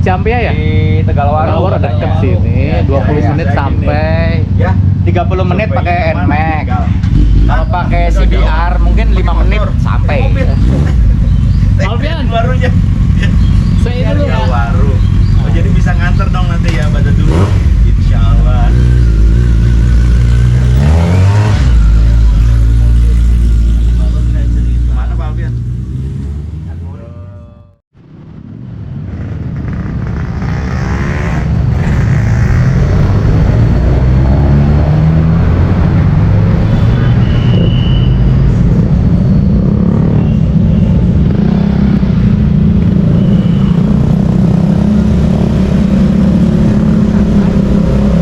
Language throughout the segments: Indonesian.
Ciampea ya? Di Tegalwaru. Tegalwaru deket sini, 20 menit sampai. Ya, 30 menit pakai NMAX. Kalau pakai CBR mungkin 5 menit sampai. Alfian, Barunya saya dulu ya. Waru. Oh, jadi bisa nganter dong nanti ya pada dulu. Insya Allah. Kemana Pak Alfian?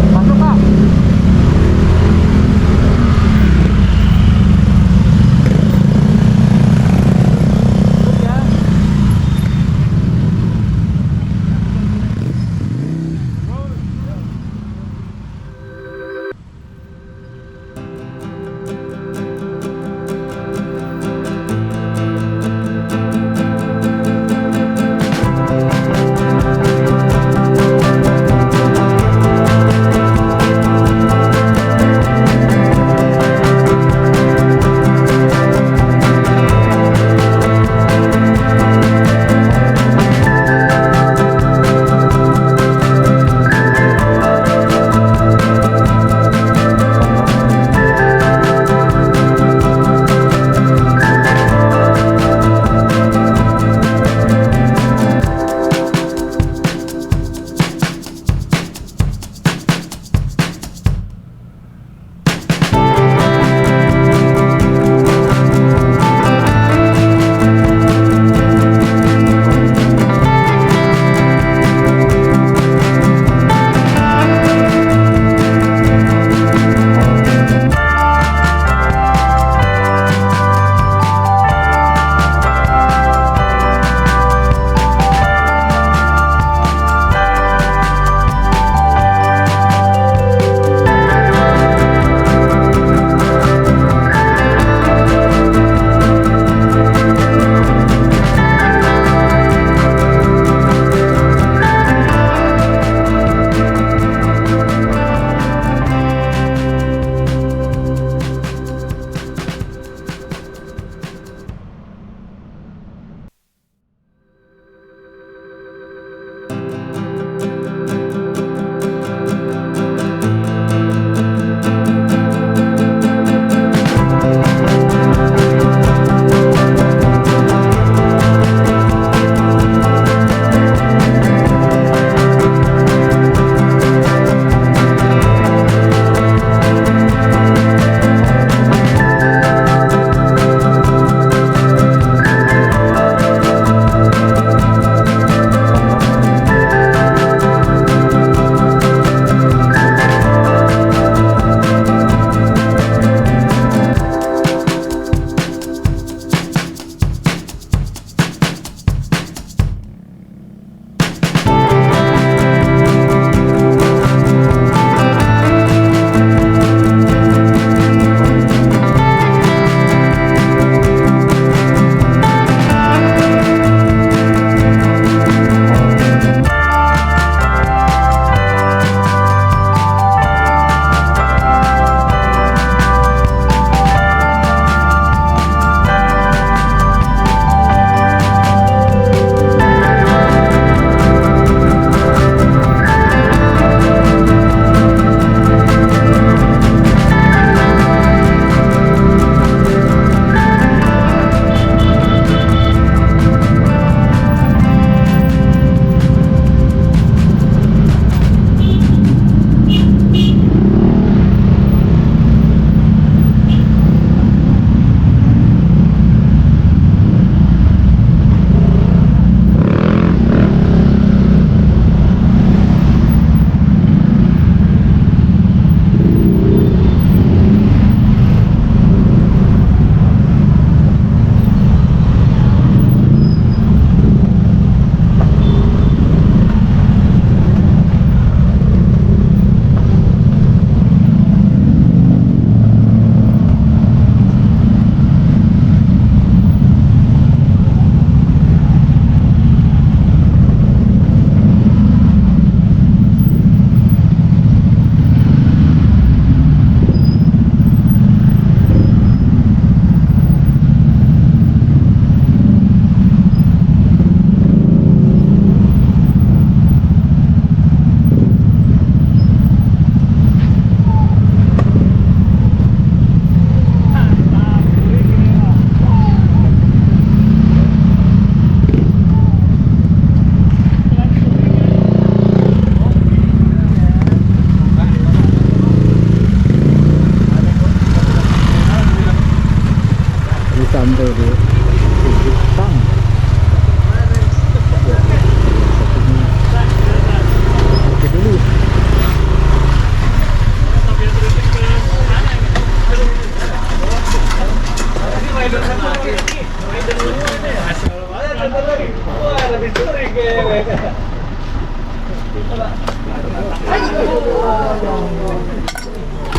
Masuk Pak.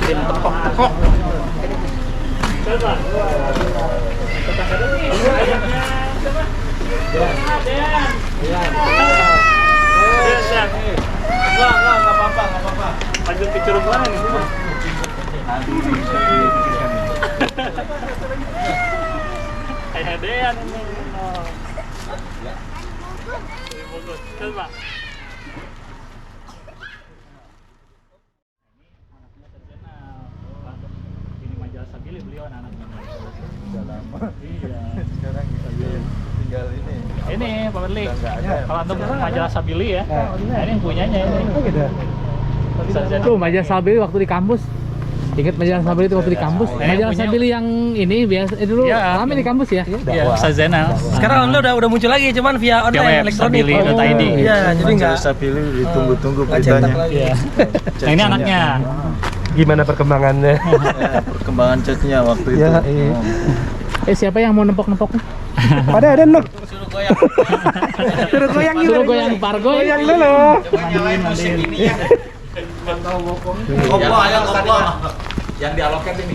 Tim tepok-tepok. Enggak apa-apa. Lanjut ke curug mana nih? Kayak Dean ini. Bagus. Coba. Ini majalah Sabili beliau anak-anaknya. Udah lama. Iya. Sekarang tinggal ini. Ini Pak Berli. Udah nggak ada. Kalau untuk majalah Sabili ya. Nah, ini yang punyanya ini. Oh gitu. Sarjana. Tuh majalah Sabili waktu di kampus. Ingat majalah Sabili itu waktu di kampus? Nah, yang Majalah punya- Sabili yang ini biasa dulu Iya. rame di kampus ya? Iya, Ustaz Zainal. Sekarang udah muncul lagi, cuman via Via web, online elektronik. sabili.id. Iya, jadi nggak Sabili ditunggu-tunggu nggak cetak beritanya. lagi. Iya. Nah, ini anaknya. Gimana perkembangannya? Perkembangan chatnya waktu itu. Ya, iya. Siapa yang mau nempok-nempok? Ada nok. Suruh goyang. Suruh goyang Suruh goyang pargoy. Goyang dulu. Nyalain musik ini ya. Koplo ayo koplo. Yang dialogkan ini.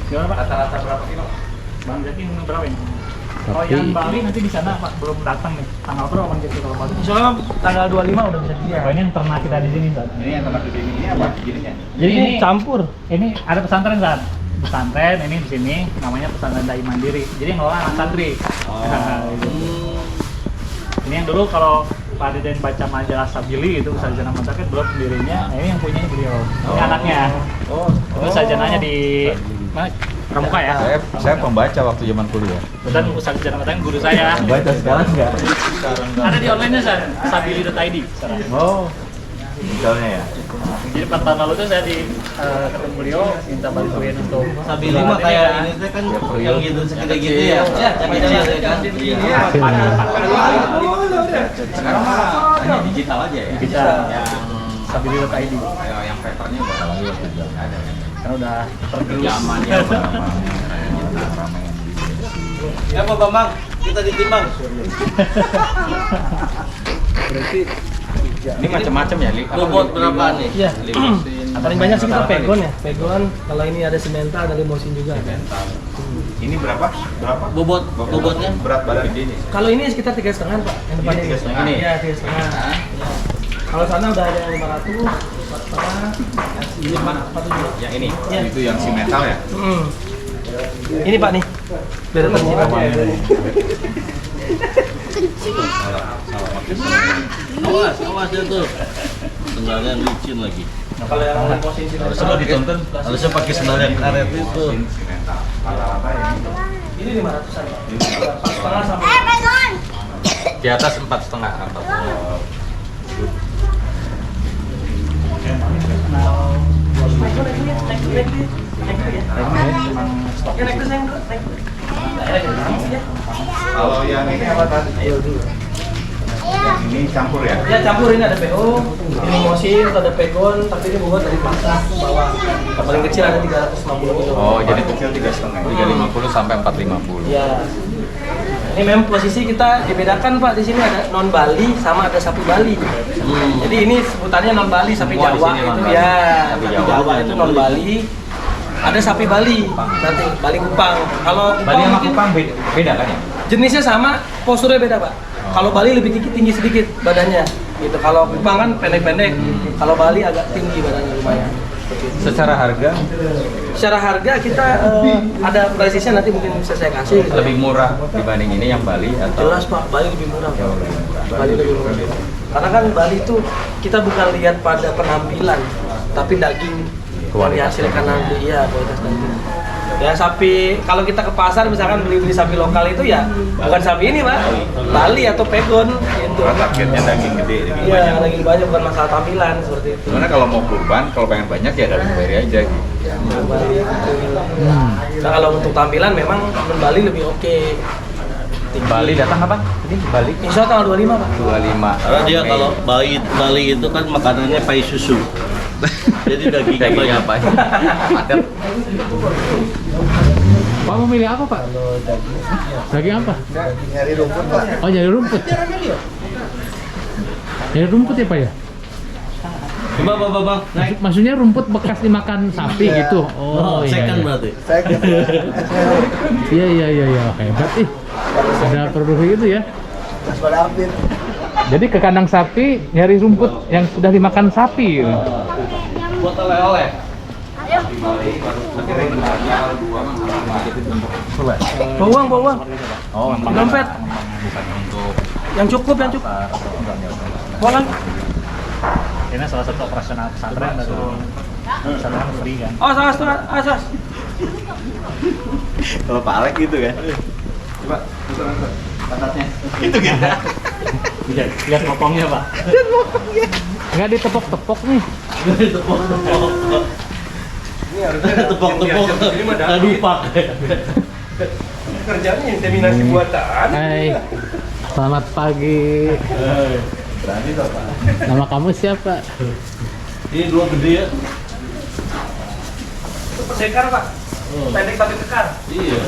Gimana Pak? Rata-rata berapa kilo? Bang Jaki berapa ini? Oh yang Bali nanti di sana Pak belum datang nih. Tanggal berapa Bang Jaki kalau Bali? Soalnya tanggal 25 udah bisa dilihat. Oh, ini yang ternak kita di sini Zat. Ini yang tempat duduk ini apa? Gininya. Jadi ini campur. Ini ada pesantren Zat. Pesantren ini di sini namanya pesantren Dai Mandiri. Jadi yang ngelola anak santri. Gitu. Ini yang dulu kalau Pak Deden baca majalah Sabili itu sarjana Montaket belum pendirinya. Nah, ini yang punyanya beliau. Ini anaknya. Oh, Itu sarjananya di mana? Pramuka ya. saya pembaca waktu zaman kuliah. Dan sarjana Montaket guru saya. Baca sekarang enggak? Ada di online-nya Zat, sabili.id sekarang. Oh. Misalnya ya. Jadi 4 tahun lalu tuh saya ketemu beliau minta bantuin untuk Sabili mah kayak ini teh kan yang gitu segede gitu ya. Ya, kecil kan. Iya. Sekarang mah hanya digital aja ya. kita Yang sabili.id. ayo, yang papernya udah ada ya. Karena udah tergerus. Zamannya udah lama. Kita ramean di Ya Pak Bambang, kita ditimbang. ini macam-macam ya, Li. Bobot berapa nih? Iya. Limusin. Paling banyak sih kita pegon ya. Pegon, kalau ini ada simental, ada limosin juga. Ini berapa? Berapa? Bobotnya Berat badan ini. Kalau ini sekitar 3,5 Pak. Yang depan Ini 3,5 ini? Iya, 3,5. Kalau sana udah ada yang 500, 4,5. Ini 4,7. Yang ini, Iya. itu yang si metal ya. Ini Pak nih. Biar terlihat. awas ya tuh. Sendalnya licin lagi. Kalau yang limosin sih Harusnya ditonton, harusnya pakai sendal yang karet itu. Si metal. Rata-rata ini. ini 500-an. 4,5 sampai. Di atas 4,5 atau Stoknya naik terus yang naik. Kalau yang ini apa tadi? Yang ini campur ya? Ya campur, ini ada PO, ini limosin, ada pegon, tapi ini bobot dari pasar ke bawah. Yang paling kecil ada 350 kilo. Oh, jadi kecil 3,5. 350 sampai 450. Ya. Ini memang posisi kita dibedakan Pak, di sini ada non Bali sama ada sapi Bali. Jadi ini sebutannya non Bali, sapi Semua di Jawa sini non itu Bali. ya. Sapi Sapi Jawa. Jawa itu non Bali. Ada sapi Bali, nanti Bali Kupang. Kalau Bali sama mungkin Kupang beda kan ya? jenisnya sama, posturnya beda Pak. Kalau Bali lebih tinggi sedikit badannya, gitu. Kalau Kupang kan pendek-pendek. Kalau Bali agak tinggi badannya lumayan. Secara harga Secara harga kita ada presisnya nanti mungkin bisa saya kasih. lebih murah dibanding ini yang Bali atau Jelas Pak, Bali lebih murah. Jauh lebih murah. Bali lebih murah. Karena kan Bali itu kita bukan lihat pada penampilan, tapi daging yang Kualitas dihasilkan dagingnya. nanti, iya kualitas daging. Ya sapi, kalau kita ke pasar misalkan beli sapi lokal itu ya bukan sapi ini Pak, Bali atau pegon gitu. Karena targetnya daging gede. daging Iya, banyak. daging banyak bukan masalah tampilan seperti itu. Gimana kalau mau kurban, kalau pengen banyak ya dari Bali aja gitu. Bali itu. Nah kalau untuk tampilan memang Bali lebih oke. Bali datang kapan? Ini Bali Insya Allah tanggal 25 Pak. 25. Karena dia Mei. kalau Bali itu kan makanannya pai susu. Jadi dagingnya Dagingnya banyak. apa? Padat. Pak mau milih apa Pak? Daging apa? Nyari rumput Pak. Oh nyari rumput. Nyari rumput ya Pak ya? Coba bang, naik. Maksudnya rumput bekas dimakan sapi Iya. gitu? Oh, iya. second Iya. berarti. Saya Iya. Hebat ih. Ada produk itu ya. Mas pada update. Jadi ke kandang sapi nyari rumput yang sudah dimakan sapi gitu. Buat oleh-oleh. Bawa uang. Oh, Di dompet. bukan untuk Yang cukup. Bolang. Ini salah satu operasional pesantren dari pesantren free kan. Oh, asas. Kalau Pak Alek gitu kan. Coba pantatnya. Itu gitu. Lihat potongnya Pak. Nggak ditepok-tepok nih. Tepok-tepok. Ini harusnya Tepok-tepok. Kadupak. kerjanya inseminasi buatan. Hai. Selamat pagi. Berani toh Pak. Nama kamu siapa? Ini dua gede ya. Itu pendekar, Pak. Pendek tapi kekar. Iya.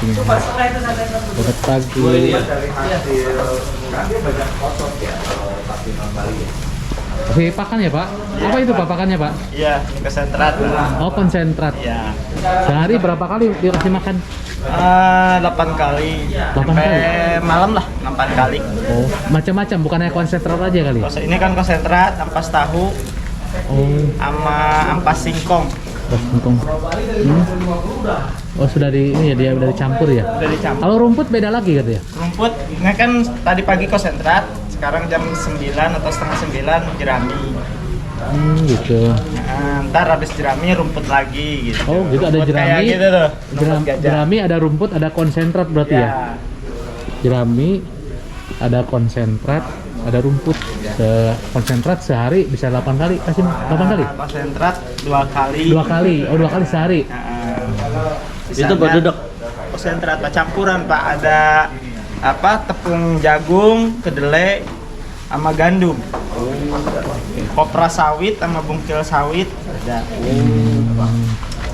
Itu pas setengah itu santai. Selamat pagi. Dua ini ya. Dari hasil kan dia banyak kotor ya kalau sapi non Bali ya. Kasih pakan ya Pak? Apa itu Pak pakannya Pak? Iya, konsentrat. Oh konsentrat. Iya. Sehari berapa kali dikasih makan? 8 kali. 8 Sampai kali? malam lah 8 kali. Oh macam-macam bukannya konsentrat aja kali? Ini kan konsentrat, ampas tahu, Oh sama ampas singkong. terus singkong. Oh sudah di ini ya dia udah dicampur ya? Udah dicampur. Kalau rumput beda lagi gitu ya? Rumput, ini kan tadi pagi konsentrat, sekarang jam 9 atau setengah 9 jerami. Gitu. Nah, ntar habis jerami rumput lagi gitu. Oh gitu ada Rumput kayak jerami. gitu tuh, rumput gajah. Jerami ada rumput ada konsentrat berarti ya? Jerami ada konsentrat ada rumput. Konsentrat sehari bisa 8 kali kasih 8 kali? Konsentrat 2 kali. 2 kali. Oh 2 kali sehari. Itu berdedek. Konsentrat Pak, campuran Pak, ada apa tepung jagung, kedelai sama gandum. Kopra sawit sama bungkil sawit ada.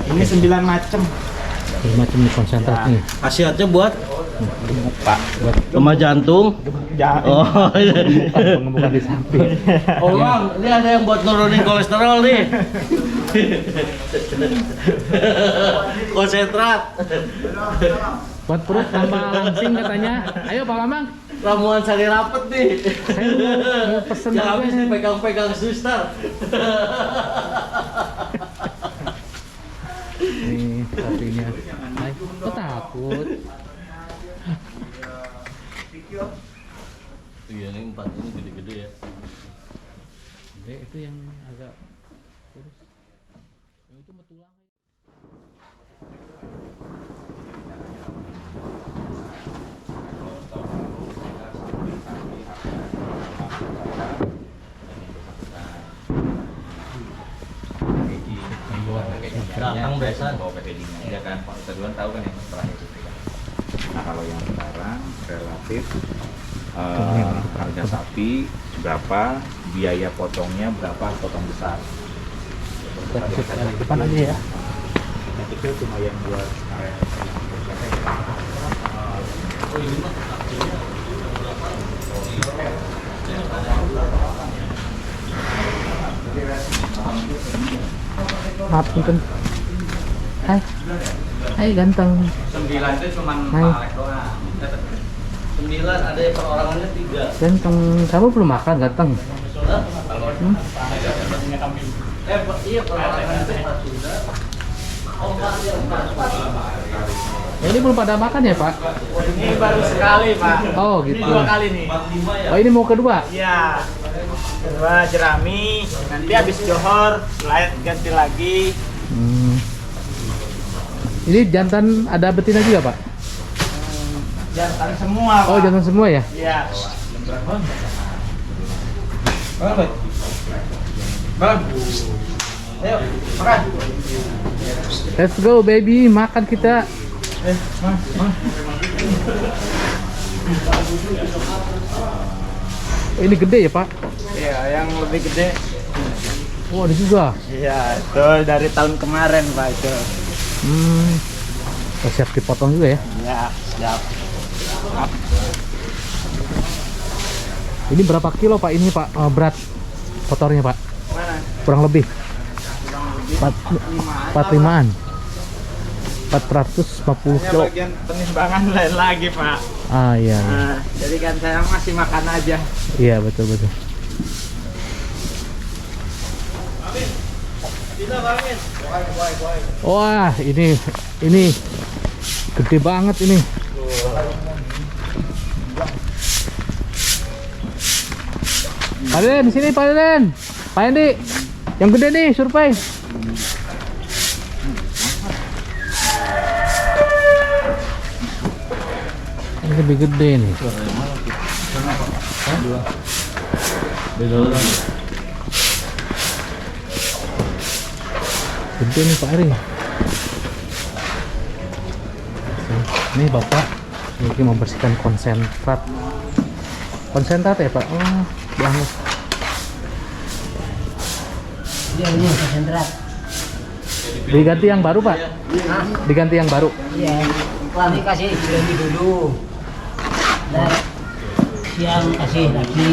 Ini 9 macem. Macam nih konsentrat nih. Khasiatnya buat Pak. lemah jantung. Oh, Bukan di samping. oh bang, ini ada yang buat nurunin kolesterol nih. Konsentrat. Buat perut tambah langsing katanya. Ayo Pak Mamang. Ramuan sari rapet nih. Saya mau pesen Yang juga habis nih. dipegang-pegang suster. Nih sapinya. Hai, kok takut? Iya, ini 4 ini gede-gede ya. Gede itu yang agak kurus. Yang itu mah tulang. Datang biasa. bawa packagingnya ya kan. Pak kita duluan tahu kan yang terakhir itu kan. Nah kalau yang sekarang relatif harga sapi berapa, biaya potongnya berapa, potong besar. Depan aja ya. Yang kecil cuma yang buat area. Maaf punten. Hai. Hai ganteng. 9 itu cuma Hai. Pak doang. 9 ada yang perorangannya 3. Ganteng. Kamu belum makan ganteng? Iya perorangannya sudah. Oh, Pak, ya, Pak. Ya, ini belum pada makan ya Pak? Ini baru sekali Pak. Oh gitu. Ini 2 kali nih. 45 ya. Oh ini mau kedua? Iya. Kedua jerami, nanti habis johor ganti lagi. Ini jantan ada betina juga Pak? Jantan semua Pak. Oh jantan semua ya? Iya. Bang. Ayo, makan. Let's go baby, makan kita. Ini gede ya Pak? Iya, yang lebih gede. Oh ada juga. Iya, itu dari tahun kemarin Pak itu. Siap dipotong juga ya. Ya, siap. Ini berapa kilo Pak ini Pak berat kotornya Pak? Mana? Kurang lebih Kurang lebih 45-an. 450 kilo. bagian penimbangan lain lagi, Pak. Ah iya. Nah, jadi kan saya masih makan aja. Iya betul. Wah, ini gede banget ini. Pak Deden, di sini Pak Deden. Pak Endi, yang gede nih, survei. Ini lebih gede nih. Gede nih Pak Eri. Ini Bapak lagi membersihkan konsentrat. Konsentrat ya Pak? Oh, banget. Ini konsentrat. Diganti yang baru Pak? Diganti yang baru? Iya. Ini kasih ganti dulu. Dan siang kasih lagi.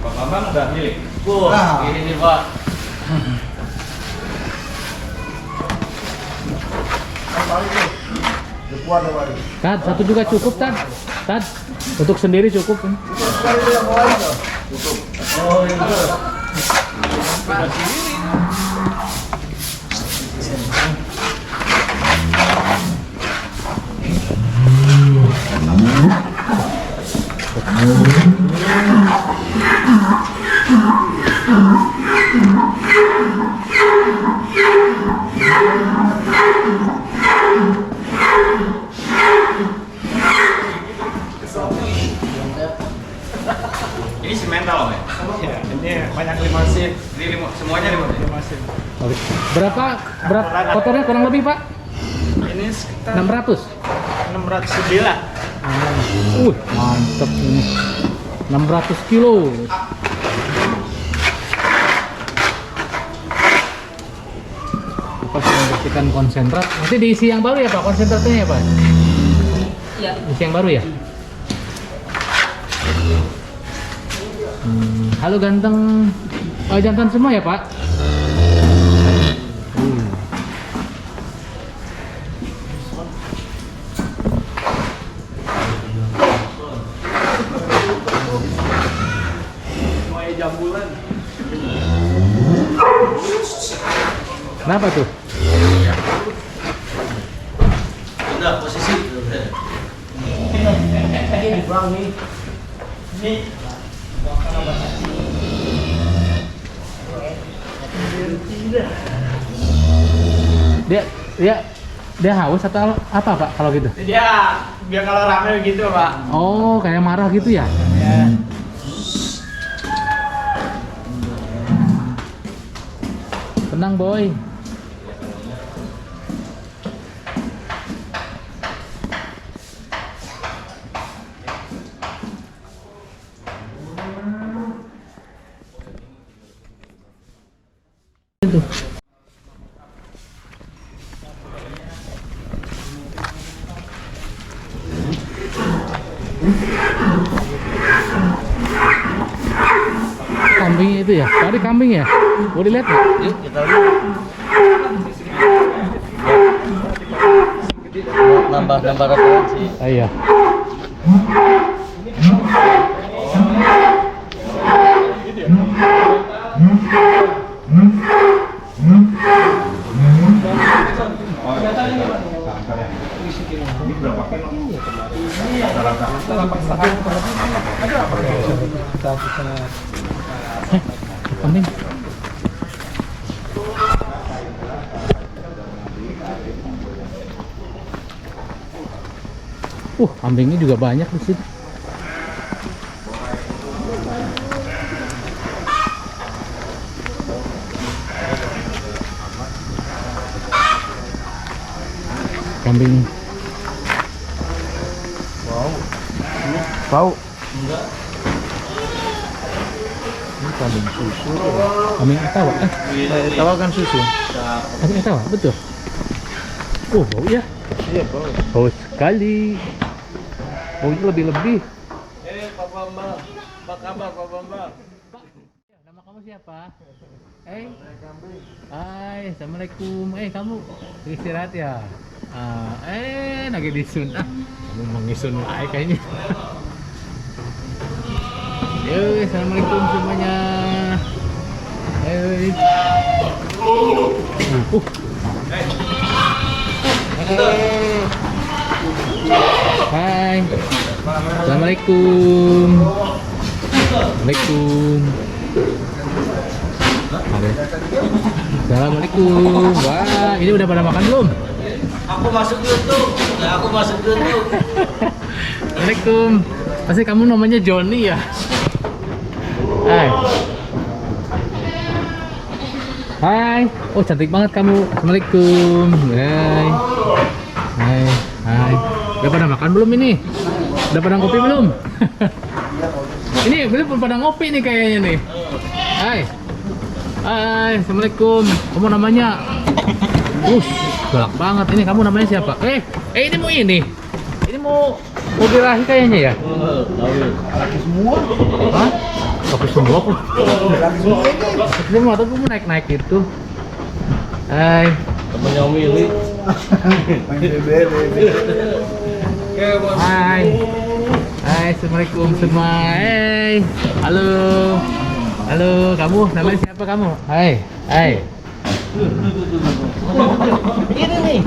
Pak Bambang udah milik. Ini nih, Pak. Tad, satu juga cukup Tad. Tad, untuk sendiri cukup. Ini semental, Pak. Ya, ini banyak limasin. Ini semuanya Limasin. Berapa berat kotornya kurang lebih Pak? Ini sekitar 600. 609. Mantep ini. 600 kilo. Bapak sedang membersihkan konsentrat. Nanti diisi yang baru ya Pak, konsentratnya ya Pak? Iya. Isi yang baru ya? Halo ganteng. Jantan semua ya Pak? Semuanya jambulan. Kenapa tuh? Udah posisi. Tadi dibuang nih. Ini Dia haus atau apa Pak kalau gitu? dia biar kalau rame begitu, Pak. Oh, kayak marah gitu ya? Ya. Tenang boy. Itu. Kambingnya itu ya? Tadi kambing ya? Boleh lihat nggak? Yuk kita lihat. Nambah referensi. Iya. Ini berapa kilo? Kambing. Kambingnya juga banyak di sini. Kambing. Wow. Enggak. kambing susu. Kambing etawa. Tahu kan susu. Kambing etawa, betul. Oh, bau ya? Iya, Bro. Bau sekali. Baunya lebih-lebih. Pak Bambang. Apa kabar, Pak Bambang? Nama kamu siapa? Hai, assalamualaikum. Kamu istirahat ya? Lagi disun. Kamu mengisun aja kayaknya. Yo, assalamualaikum semuanya. Hai. Assalamualaikum. Waalaikumsalam. Assalamualaikum. Wah, ini udah pada makan belum? Aku masuk dulu. Aku masuk dulu. Assalamualaikum. Pasti kamu namanya Johnny ya? Hai. Hai. Oh, cantik banget kamu. Assalamualaikum. Hai. Hai. Hai. Udah pada makan belum ini? Udah pada ngopi belum? Ini belum pada ngopi nih kayaknya nih. Hai. Hai, assalamualaikum. Kamu namanya? Galak banget. Ini kamu namanya siapa? Ini mau ini. Ini mau birahi kayaknya ya? Laki semua. Hah? Laki semua kok. Laki semua atau kamu naik-naik itu? Hai. Temennya Om Ili. Hai. Hai, assalamualaikum semua. Hai. Halo. Halo, kamu namanya siapa kamu? Hai. Hai. Ini nih.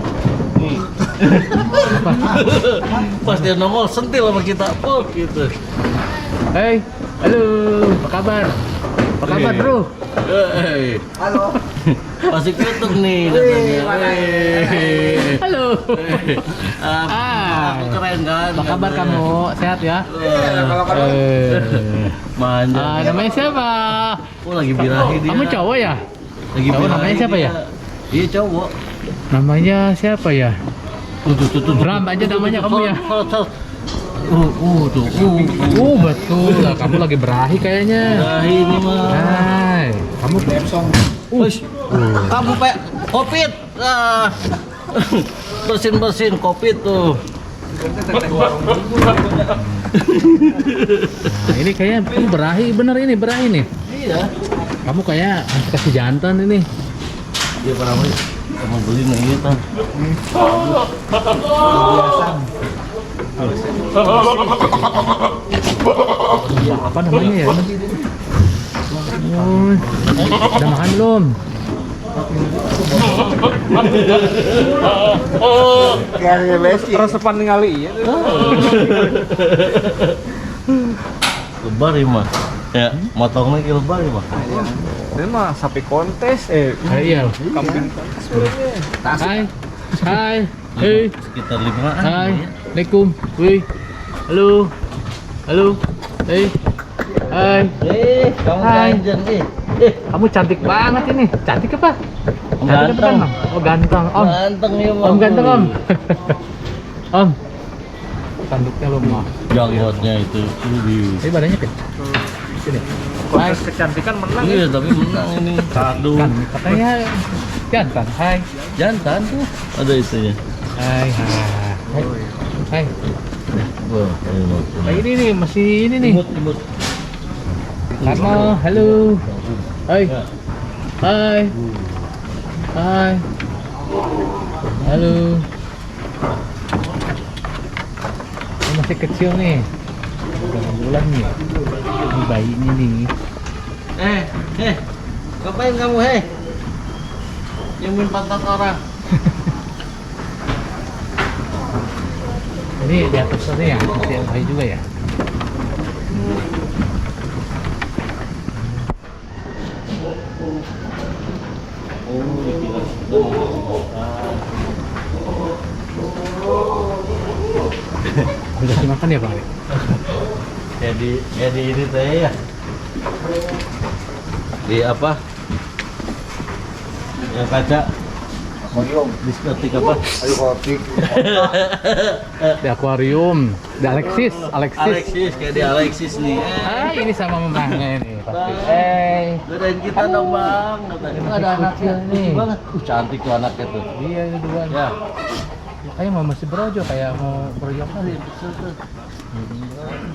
Pas dia nongol sentil sama kita. Oh, gitu. Hai. Halo, apa kabar? Apa kabar, Bro? Halo. Masih ketuk nih katanya. Halo. Aku keren kan? Apa kabar kamu? Sehat ya? Manja. Namanya siapa? Oh, lagi birahi dia. Kamu cowok ya? Lagi Cowok, birahi namanya siapa dia. ya? Iya, cowok. Namanya siapa ya? Tuh. Bram aja namanya kamu ya? Tuh. Betul. Kamu lagi berahi kayaknya. Birahi ini mah. Hai, kamu Wih, kamu covid. Bersin covid tuh. Nah, ini kayaknya kamu berahi, bener ini berahi nih. Iya. Kamu kayak kasih jantan ini. Dia pernah kamu beli nih kita. Apa namanya ya? Udah makan belum? Resepan ningali ya. Lebar ya mah. Ya, motongnya ke lebar ya mah. Ini mah sapi kontes. Iya. Hai. Hai. Hei. Sekitar 5-an. Hai. Assalamualaikum. Wih. Halo. Halo. Hei. Hai. Kamu Hai. ganjen Kamu cantik banget ini. Cantik apa? Cantik Ganteng. apa, Om? Oh, ganteng. Om. Ganteng ya mah. Om ganteng, Om. Om. Tanduknya lo mah. Janggotnya itu. Ini badannya kecil. Sini. Kontes kecantikan menang. Iya, tapi menang ini. Aduh. Kan katanya jantan. Hai. Jantan tuh. Ada itunya. Hai. Hai. Hai. Wah, Nah, ini nih masih ini nih. imut. Karno, halo. Hai. Hai. Hai. Halo. Ini masih kecil nih. Berapa bulan nih? Ini bayinya nih. Ngapain kamu, nyemuin pantat orang. Ini di atas tadi ya, masih ada bayi juga ya. Udah dimakan ya, Bang? Jadi ini teh ya. Di apa? Yang kaca. Diskotik apa? Ayo kotik. Di akuarium. Di Alexis. Alexis, kayak di Alexis nih. Ini sama mamanya ini pasti. Godain kita dong bang. Ada anaknya nih. Banget. Cantik tuh anaknya tuh. Iya, ini dua. Ya. Kayak mau masih berojo, kayak mau berojo kali.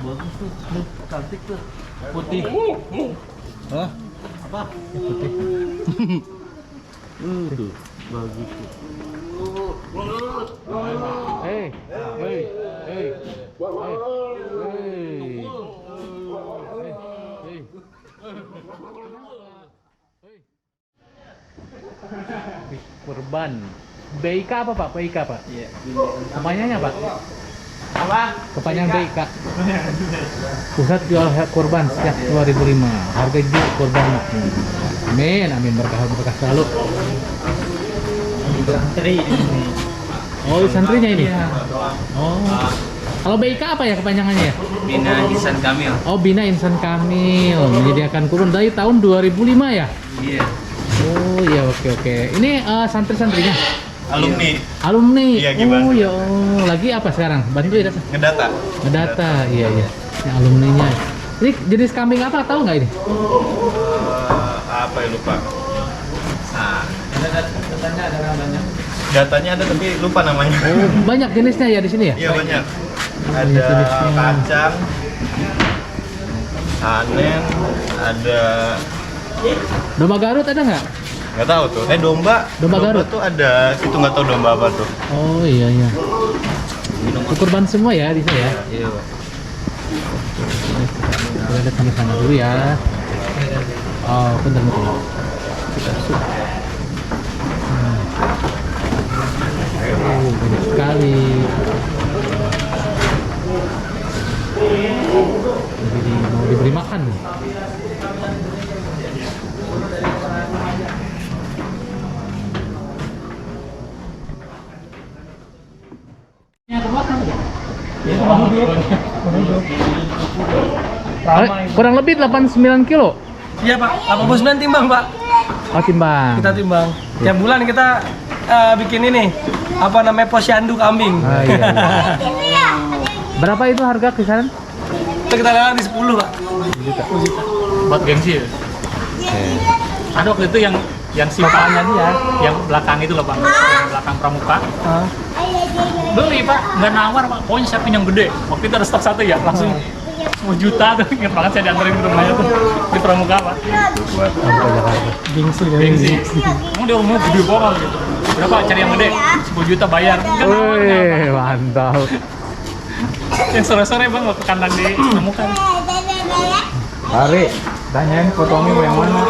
Bagus tuh. Cantik tuh. Putih. Hah? Apa? Putih. Tuh. Bagus tuh. Hei. Kurban. BIK apa Pak? BIK Pak? Iya. Kepanjangannya Pak? Apa? Kepanjangan BIK. Pusat Jual Kurban sejak 2005. Harga jual kurban makmur. Amin, amin, berkah selalu. Santri ini. Oh, santrinya ini. Oh. Kalau BIK apa ya kepanjangannya ya? Bina Ihsan Kamil. Oh, Bina Insan Kamil menyediakan kurban dari tahun 2005 ya? Iya. Oh iya, oke. Ini santri-santrinya? Alumni. Iya, gimana? Oh ya, lagi apa sekarang? Bantu ya data. Ngedata. Iya. Ini alumninya. Ini jenis kambing apa? Tahu nggak ini? Apa ya lupa. Datanya ada namanya. Datanya ada tapi lupa namanya. Oh, banyak jenisnya ya di sini ya? Iya banyak. Banyak Ada jenisnya. kacang, sanen, ada Domba Garut ada nggak? nggak tahu tuh. Domba Garut. tuh ada. Itu nggak tahu domba apa tuh. Oh iya. Kurban semua ya di sini ya? Iya. Kita lihat sana dulu ya. Oh, bentar. Kita masuk. Oh, banyak sekali. Jadi mau diberi makan. Kurang lebih 89 kilo. Iya Pak, 89 timbang Pak. Oh, timbang. Kita timbang. Tiap bulan kita bikin ini, apa namanya, posyandu kambing. Ah, iya. Berapa itu harga kisaran? Itu kita lelang di 10 Pak. Buat gengsi ya. Ada waktu itu yang simpelnya dia, yang belakang itu loh Bang, yang belakang pramuka. Beli Pak, nggak nawar Pak, pokoknya siapin yang gede. Waktu itu ada stok satu ya, langsung 10 juta tuh, ingat banget saya diantarin ke rumahnya tuh di pramuka Pak. Sampai Jakarta. Gengsi. Emang dia umumnya gede banget gitu. Berapa cari yang gede? 10 juta bayar. Nggak nawar. Wih, mantap. Yang sore-sore Bang waktu kandang di pramuka. Hari, tanyain potongnya mau yang mana?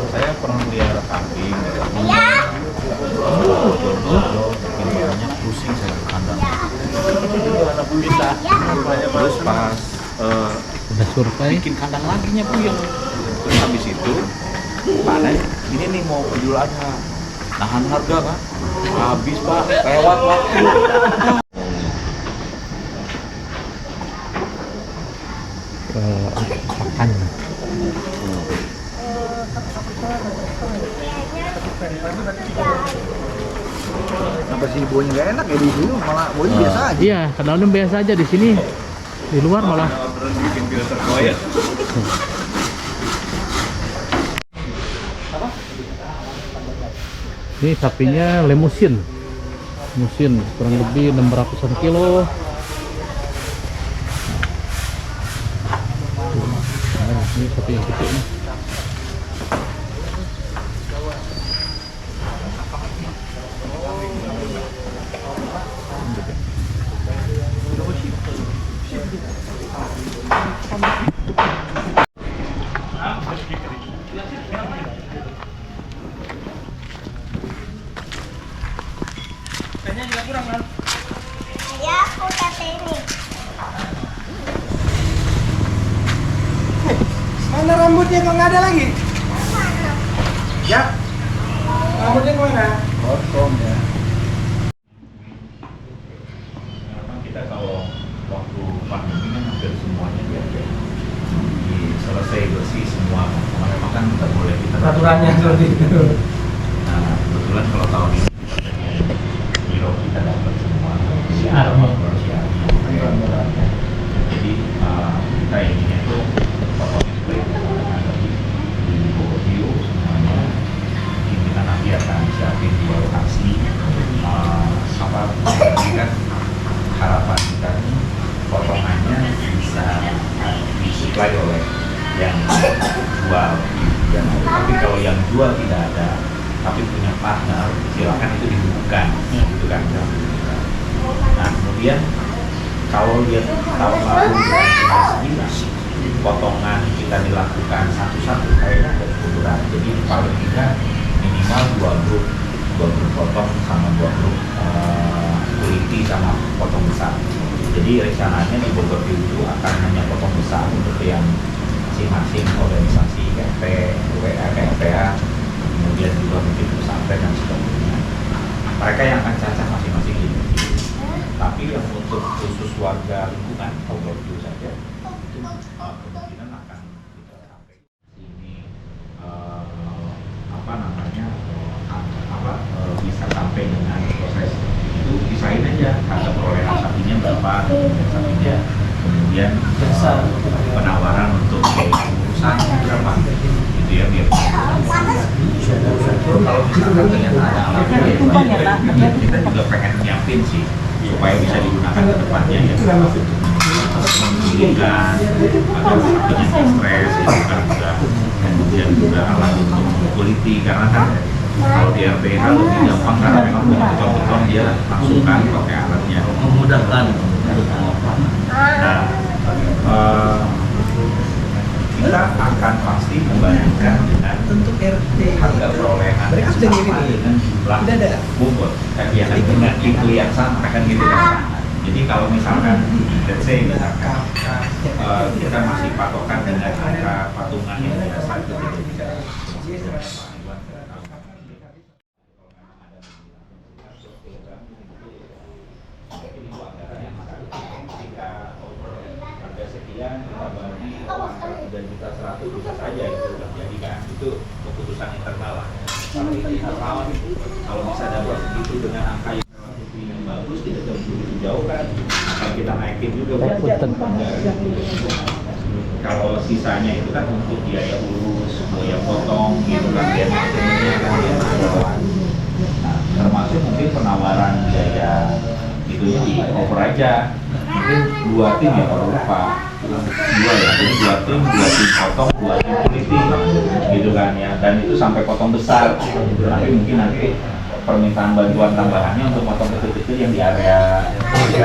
Saya pernah melihara kambing. Ini pusing saya ke kandang. Bisa. Terus pas Udah survei. bikin kandang lagi nya puyeng. Terus habis itu mana ini nih mau Idul Adha. Nahan harga kan? Habis Pak, lewat waktu. Makan. Kenapa sih buahnya nggak enak ya di sini, malah buahnya biasa aja. Iya, kadang biasa aja di sini. Di luar malah. Orderan bikin filter koyak. Ini sapinya lemusin. Musin kurang lebih 600-an kilo. Nah, ini sapi yang gede nih. Kayaknya juga kurang kan? Ya, aku kata ini. Mana rambutnya kok nggak ada lagi? Ya. Rambutnya kemana? Potong ya. Memang kita kalau waktu pandemi kan hampir semuanya bersih semua. Karena memang kan nggak boleh kita Peraturannya seperti itu. Nah, kebetulan kalau tahun ini Hero kita dapat semua siar. Jadi kita inginnya tuh foto display di Bogor semuanya. Mungkin kita nanti akan siapin 2 lokasi. Ini kan harapan kita nih potongannya bisa disuplai oleh yang jual. Tapi kalau yang jual tidak ada, tapi punya partner, silakan itu dihubungkan, gitu kan. Nah, kemudian kalau dia tahun lalu dengan 9 potongan kita dilakukan satu-satu, kayaknya ada kebetulan. Jadi paling tidak minimal 2 grup potong sama 2 grup kuliti sama potong besar. Jadi rencananya di Bogor itu akan hanya potong besar untuk yang masing-masing organisasi KP, KPA, kemudian juga mungkin pesantren dan sebagainya. Mereka yang akan cacah masing-masing ini. Tapi yang untuk khusus warga lingkungan Bogor itu saja itu kemungkinan akan kita sampai ini bisa sampai dengan proses itu pisahin aja harga perolehan sapinya berapa, sapinya kemudian penawaran untuk urusan berapa gitu ya, biar kalau misalkan ternyata ada alatnya kita juga pengen nyiapin sih supaya bisa digunakan ke depannya ya, mengizinkan atau sapinya stres itu kan juga, kemudian juga alat untuk kuliti karena kan kalau di RPH lebih gampang karena memang beton dia langsung kan pakai alatnya memudahkan. Nah, kita akan pasti membandingkan dengan harga perolehan yang sama dengan jumlah bobot yang dengan ikli yang sama kan gitu kan. Jadi kalau misalkan let's say misalkan kita masih patokan dengan angka patungan yang biasa itu tidak bisa kita 100 bisa saja itu terjadi kan, itu keputusan internal lah. Kalau itu internal, kalau bisa dapat segitu dengan angka yang bagus tidak begitu jauh kan, kalau kita naikin juga kalau sisanya itu kan untuk biaya urus, biaya potong gitu kan, biaya maintenance kan dia nah, termasuk mungkin penawaran biaya itunya di over aja, mungkin 2 tim ya kalau lupa 2 tim potong, 2 tim kuliti gitu kan ya, dan itu sampai potong besar tapi mungkin nanti permintaan bantuan tambahannya untuk potong kecil-kecil yang di area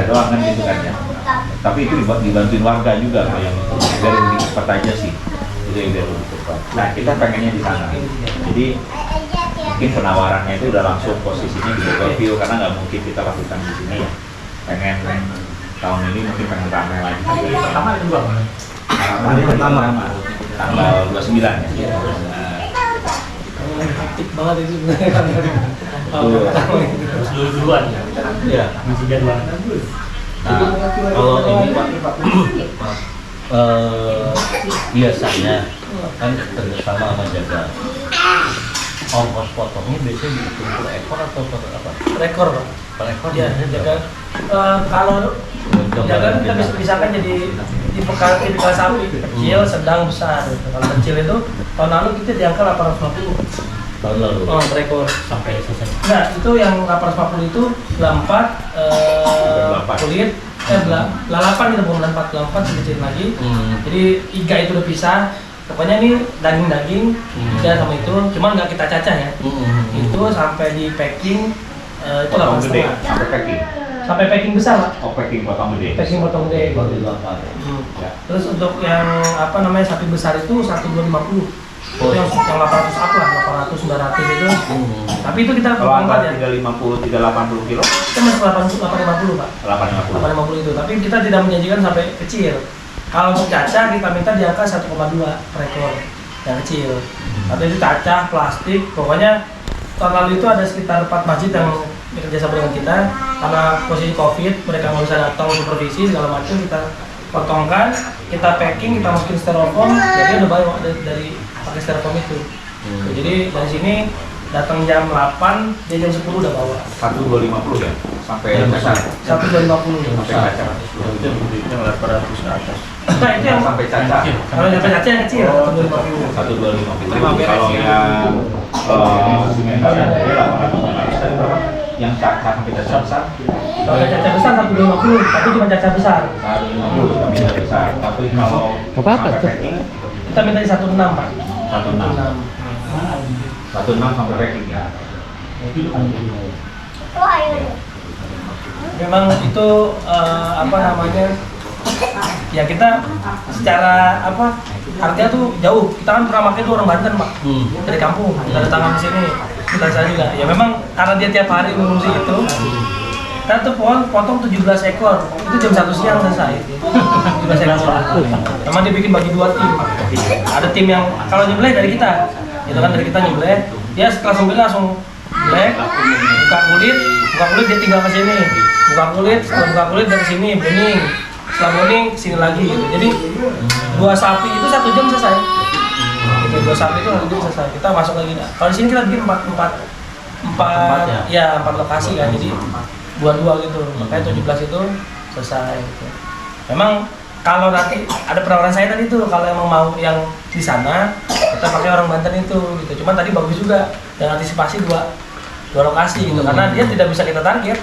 doang kan gitu kan ya, tapi itu dibantuin warga juga kalau yang itu biar lebih cepat aja sih, jadi biar lebih cepat. Nah kita pengennya di sana, jadi mungkin penawarannya itu udah langsung posisinya di Bogor View karena nggak mungkin kita lakukan di sini ya, pengen tahun ini mungkin pengen ramai lagi. Pertama itu dua. Pertama tanggal 29 ya. Aktif banget itu sebenarnya. Terus duluan ya. Iya. Masih jadwal. Nah, kalau ini Pak, biasanya kan kerjasama sama jaga. Ongkos potongnya biasanya dihitung per ekor atau per apa? Rekor Pak. Per ekor Ya, jaga. Kalau jaga kita bisa pisahkan jadi tipe kelas sapi kecil, sedang, besar. Kalau kecil itu tahun lalu kita di angka 850. Tahun lalu. Oh, rekor Sampai selesai. Nah, itu yang 850 itu 4 kulit, 8 kita bukan 4 sedikit lagi. Jadi iga itu udah pisah. Pokoknya ini daging-daging ya sama itu, cuman nggak kita cacah ya. Itu sampai di packing itu 8,5. Sampai packing. Sampai packing besar, Pak. Oh, packing potong gede. Packing potong gede. Ya. Terus untuk yang sapi besar itu 1,250. Itu yang 800 up lah, 800 900 itu. Tapi itu kita Kalau potong antara ya. 350 380 kilo, Kita masih 850, Pak. 850. 850 itu. Tapi kita tidak menjanjikan sampai kecil. Kalau untuk cacah kita minta di angka 1,2 per ekor yang kecil. Atau itu cacah, plastik, pokoknya tahun lalu itu ada sekitar 4 masjid yang bekerja sama dengan kita karena posisi COVID mereka nggak bisa datang supervisi segala macam, kita potongkan, kita packing, kita masukin styrofoam, jadi udah bawa dari pakai styrofoam itu. Jadi dari sini datang jam 8, dia jam 10 udah bawa. 1.250 ya? Sampai cacar? 1.250. Sampai cacar? Itu yang 800 ke atas. Nah itu yang Sampai cacar? kalau sampai caca yang kecil, 1.250. 1.250. Kalau yang yang cacar sampai cacar besar? Kalau caca besar 1.250, tapi cuma caca besar. 1.250 tapi tidak besar. Tapi kalau Apa-apa tuh? packing, Kita minta di 16 Pak. 1.6. 1.6 sampai packing ya? Wah, ayo. Memang itu apa namanya? Ya kita secara apa harga tuh jauh. Kita kan pernah pakai tuh orang Banten Pak, dari kampung. Kita datang ke sini, kita saya juga. Ya memang karena dia tiap hari mengungsi itu, kita tuh potong 17 ekor. Itu jam 1 siang selesai. 17 ekor. Memang dia bikin bagi 2 tim. Ada tim yang kalau nyembelih dari kita, itu kan dari kita nyembelih. Dia setelah sembelih langsung black, buka kulit dia tinggal ke sini. Buka kulit, setelah buka kulit dari sini bening. Setelah bening sini lagi gitu. Jadi 2 sapi itu 1 jam selesai. Gitu, 2 sapi itu 1 jam selesai. Kita masuk lagi. Kalau di sini kita bikin 4 lokasi kan. Jadi 2 gitu. Makanya 17 itu selesai gitu. Memang kalau nanti ada penawaran saya tadi tuh, kalau emang mau yang di sana kita pakai orang Banten itu gitu. Cuman tadi bagus juga dan antisipasi dua lokasi gitu, karena dia tidak bisa kita target.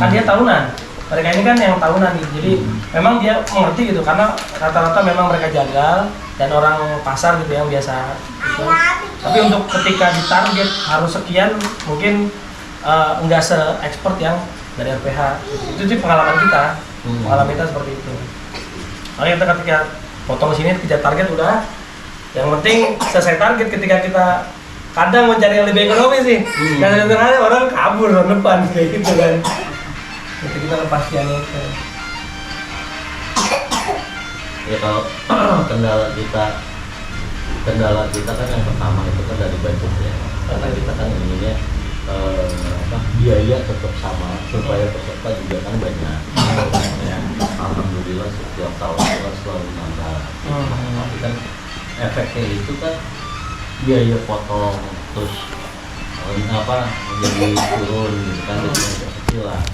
Kan dia tahunan. Mereka ini kan yang tahunan gitu. Jadi memang dia mengerti gitu, karena rata-rata memang mereka jagal dan orang pasar gitu yang biasa gitu. Tapi untuk ketika ditarget harus sekian, mungkin enggak se-expert yang dari RPH. Itu sih pengalaman kita. Pengalaman kita seperti itu. Nah, kita ketika potong sini kejar target udah. Yang penting selesai target. Ketika kita kadang mencari yang lebih ekonomis sih. Kadang-kadang orang kabur orang depan kayak gitu kan. Itu kita kepastiannya itu. Ya kalau kendala kita kan yang pertama itu kan dari budget ya. Karena kita kan inginnya biaya tetap sama supaya peserta juga kan banyak. Ya, alhamdulillah setiap tahun itu kan selalu nambah. Tapi kan efeknya itu kan biaya potong terus menjadi turun gitu kan, jadi kecil lah.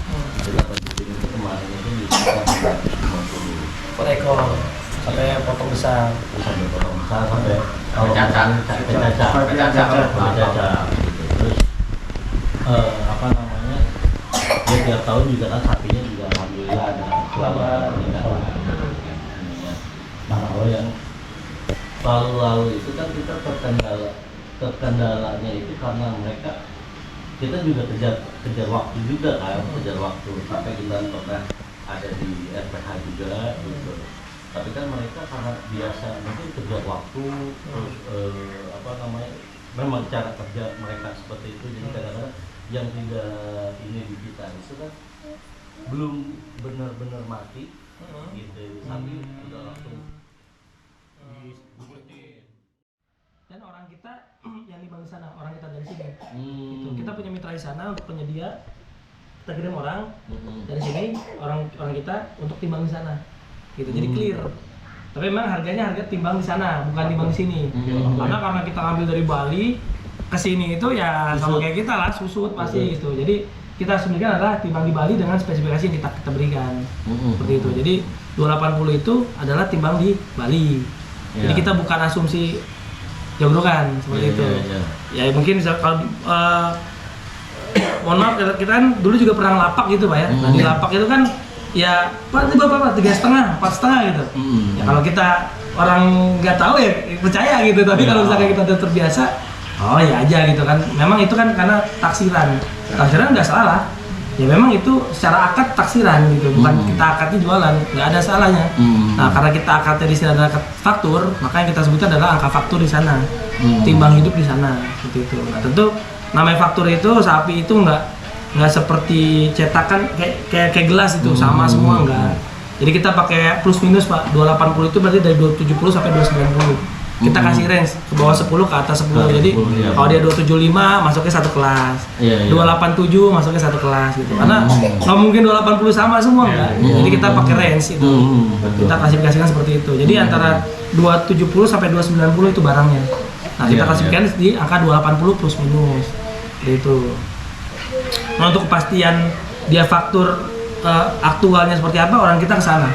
Kita budgeting itu kemarin itu bisa 150 Per ekor sampai potong besar. sampai potong besar sampai kalau cacat. sampai cacat gitu. Terus apa namanya, ya tiap tahun juga kan sapinya juga alhamdulillah ada peningkatan. Nah kalau yang lalu itu kan kita terkendalanya itu karena kita juga kejar waktu juga kan, sampai kita pernah ada di RPH juga gitu. Tapi kan mereka karena biasa mungkin kejar waktu, terus apa namanya, memang cara kerja mereka seperti itu, jadi kadang-kadang yang tidak ini di kita itu kan belum benar-benar mati gitu, tapi udah langsung Dan orang kita yang nimbang di sana, orang kita dari sini. Gitu. Kita punya mitra di sana untuk penyedia. Kita kirim orang dari sini, orang kita untuk timbang di sana. Gitu. Jadi clear. Tapi memang harganya harga timbang di sana, bukan timbang di sini. Karena kita ambil dari Bali ke sini itu ya sama kayak kita lah, susut pasti gitu. Jadi kita asumsikan adalah timbang di Bali dengan spesifikasi yang kita berikan. Seperti itu. Jadi 280 itu adalah timbang di Bali. Jadi kita bukan asumsi jogrokan seperti itu. Ya mungkin kalau mohon maaf, kita kan dulu juga pernah lapak gitu Pak ya. Nah di lapak itu kan ya Pak, ini berapa? 3,5, 4,5 gitu. Ya kalau kita orang nggak tahu ya percaya gitu. Tapi kalau misalnya kita udah terbiasa, oh ya aja gitu kan. Memang itu kan karena taksiran. Taksiran nggak salah. Ya memang itu secara akad taksiran gitu, bukan kita akadnya jualan, nggak ada salahnya. Nah karena kita akadnya di sini adalah akad faktur, maka yang kita sebutkan adalah angka faktur di sana, timbang hidup di sana, seperti itu. Nah tentu namanya faktur itu sapi itu nggak seperti cetakan kayak gelas itu sama semua enggak. Jadi kita pakai plus minus Pak, 280 itu berarti dari 270 sampai 290. kita kasih range ke bawah 10 ke atas 10. Jadi iya. kalau dia 275 masuknya satu kelas. Iya, iya. 287 masuknya satu kelas gitu. Karena nggak mungkin 280 sama semua enggak. Jadi kita pakai range itu. Kita klasifikasikan seperti itu. Jadi antara 270 sampai 290 itu barangnya. Nah, kita klasifikasikan di angka 280 plus minus. Gitu. Nah, untuk kepastian dia faktur aktualnya seperti apa, orang kita ke sana.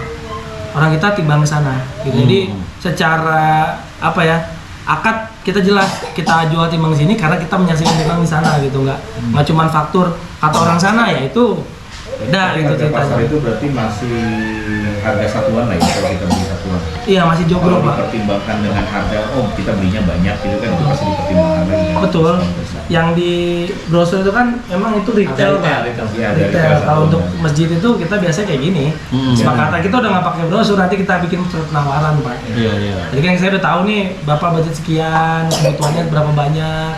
Orang kita timbang ke sana gitu. Jadi secara apa ya? Akad kita jelas kita jual timbang di sini karena kita menyaksikan timbang di sana gitu, nggak cuma faktur kata orang sana ya itu beda gitu Harga pasar ceritanya. itu berarti masih harga satuan lah ya kalau kita beli satuan. Iya masih Kalau jogrok Pak. dipertimbangkan dengan harga, oh kita belinya banyak gitu kan, itu pasti dipertimbangkan lagi. kan? Betul. Yang di grosir itu kan memang itu retail Pak. Iya, ada Retail. retail Kalau satuan, untuk ya. masjid itu kita biasanya kayak gini. Kesepakatan kita udah nggak pakai brosur, nanti kita bikin surat penawaran Pak. Iya, iya. Jadi kan saya udah tahu nih bapak budget sekian, kebutuhannya berapa banyak,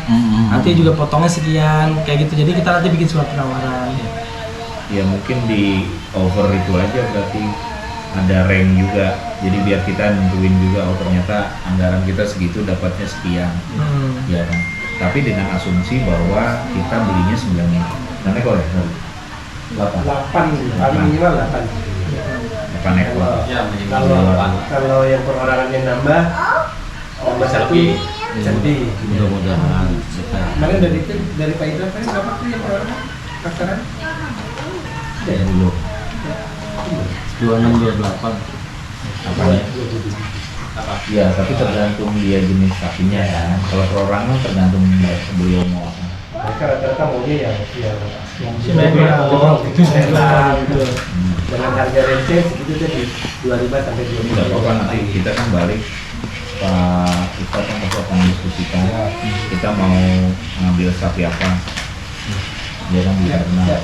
nanti juga potongnya sekian, kayak gitu. Jadi kita nanti bikin surat penawaran. Ya mungkin di over itu aja berarti ada rank juga. Jadi biar kita nentuin juga, oh ternyata anggaran kita segitu dapatnya sekian. Ya kan. Tapi dengan asumsi bahwa kita belinya 9 nanti kalau 8 paling minimal 8. 8 ekor. Ya, Kalau yang perorangannya nambah satu lebih. mudah-mudahan kita Kemarin dari Pak Indra kan berapa tuh yang perorangan? Pasaran? ya dulu 2628 Apanya? Ya, tapi tergantung dia jenis sapinya kan. Kalau perorangan tergantung beliau mau apa. Mereka rata-rata maunya yang Gitu. dengan harga range segitu deh di 25 sampai Ini nggak apa-apa, nanti kita kan balik Pak kita kan pasti akan diskusikan kita mau ngambil sapi apa. Dia kan bisa benar.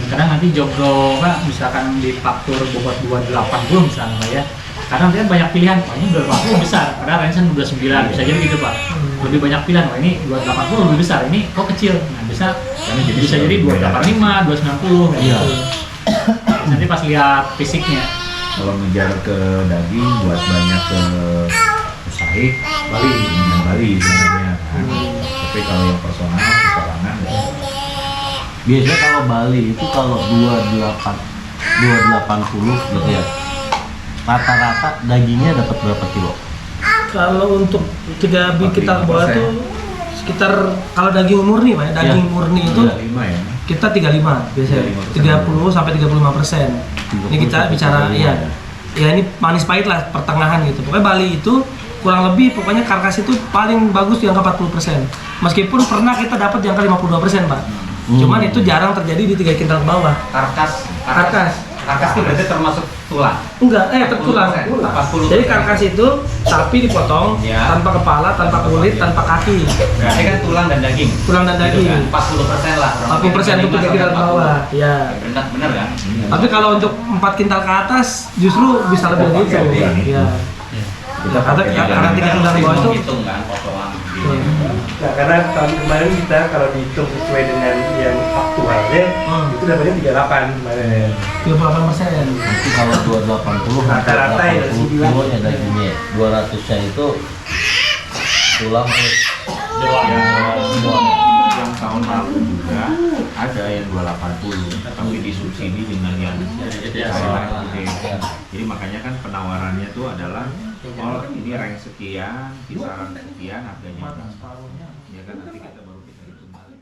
Karena nanti joglo Pak, misalkan di faktur bobot 280 misalnya Pak ya. Karena nanti kan banyak pilihan, Pak ini 280 besar, padahal range-nya 29, bisa jadi gitu Pak. Lebih banyak pilihan, Pak ini 280 lebih besar, ini kok kecil. Nah bisa jadi 285, 290 gitu. Nanti pas lihat fisiknya. Kalau ngejar ke daging buat banyak ke sahih Bali sebenarnya kan. Tapi kalau yang personal perorangan ya. biasanya kalau Bali itu kalau 280 gitu ya, rata-rata dagingnya dapat berapa kilo? Kalau untuk 3 kita bawa tuh sekitar kalau daging murni Pak, ya, daging murni itu 5 ya. kita 35 biasanya 30 sampai 35%. Ini kita bicara ya ini manis pahit lah pertengahan gitu. Pokoknya Bali itu kurang lebih pokoknya karkas itu paling bagus di angka 40%. Meskipun pernah kita dapat di angka 52% Pak. Cuman itu jarang terjadi di 3 kintal ke bawah. Karkas itu berarti termasuk tulang. Enggak, tertulang. 40%. Jadi karkas itu sapi dipotong Ya. tanpa kepala, tanpa kulit, tanpa kaki. Berarti kan tulang dan daging. Tulang dan daging. Gitu kan? 40% lah. 40% untuk 3 kintal ke bawah. Ya. Benar kan? Tapi kalau untuk 4 kintal ke atas justru bisa lebih dari itu. Ya. Karena 3 kintal ke bawah itu hitung kan potongan. Nah, karena tahun kemarin kita kalau dihitung sesuai dengan yang aktualnya itu dapatnya 38 kemarin. 38%. Nanti kalau 280 Rata-rata ya, 80 kilo ya dagingnya, 200-nya itu tulang plus semua. Yang tahun lalu juga ada yang 280 tapi disubsidi dengan yang jadi makanya kan penawarannya itu adalah oh ini rank sekian, kisaran sekian harganya ya kan nanti kita baru kita hitung balik.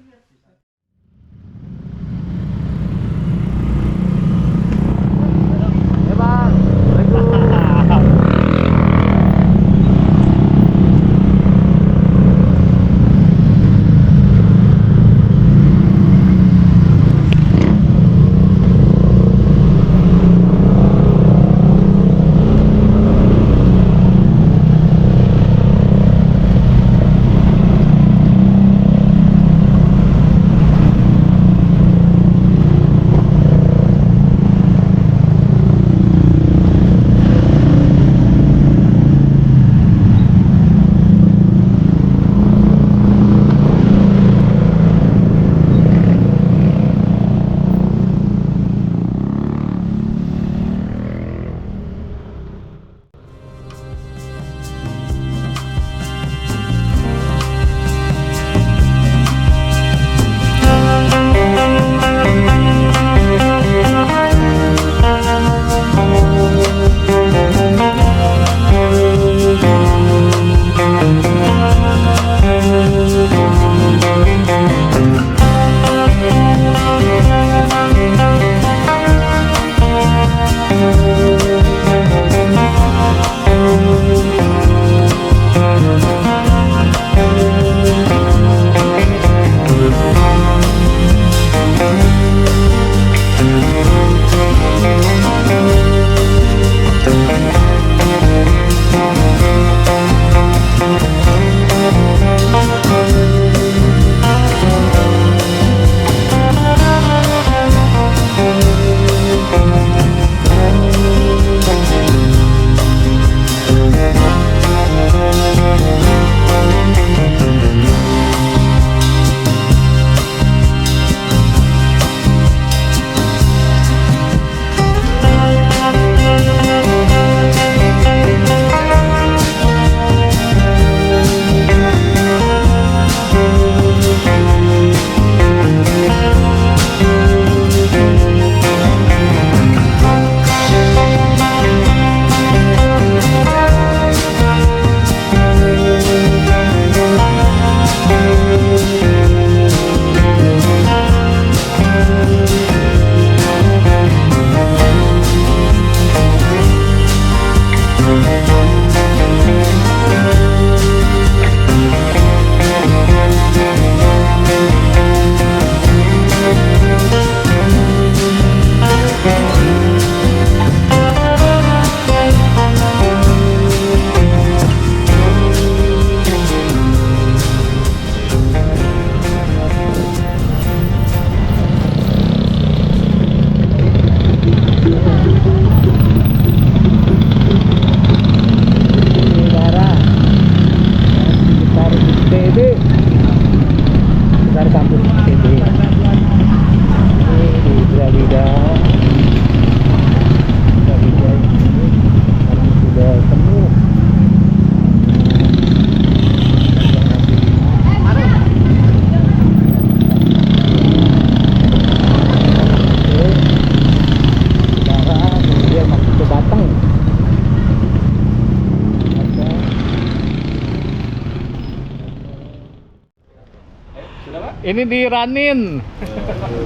Ini di Ranin.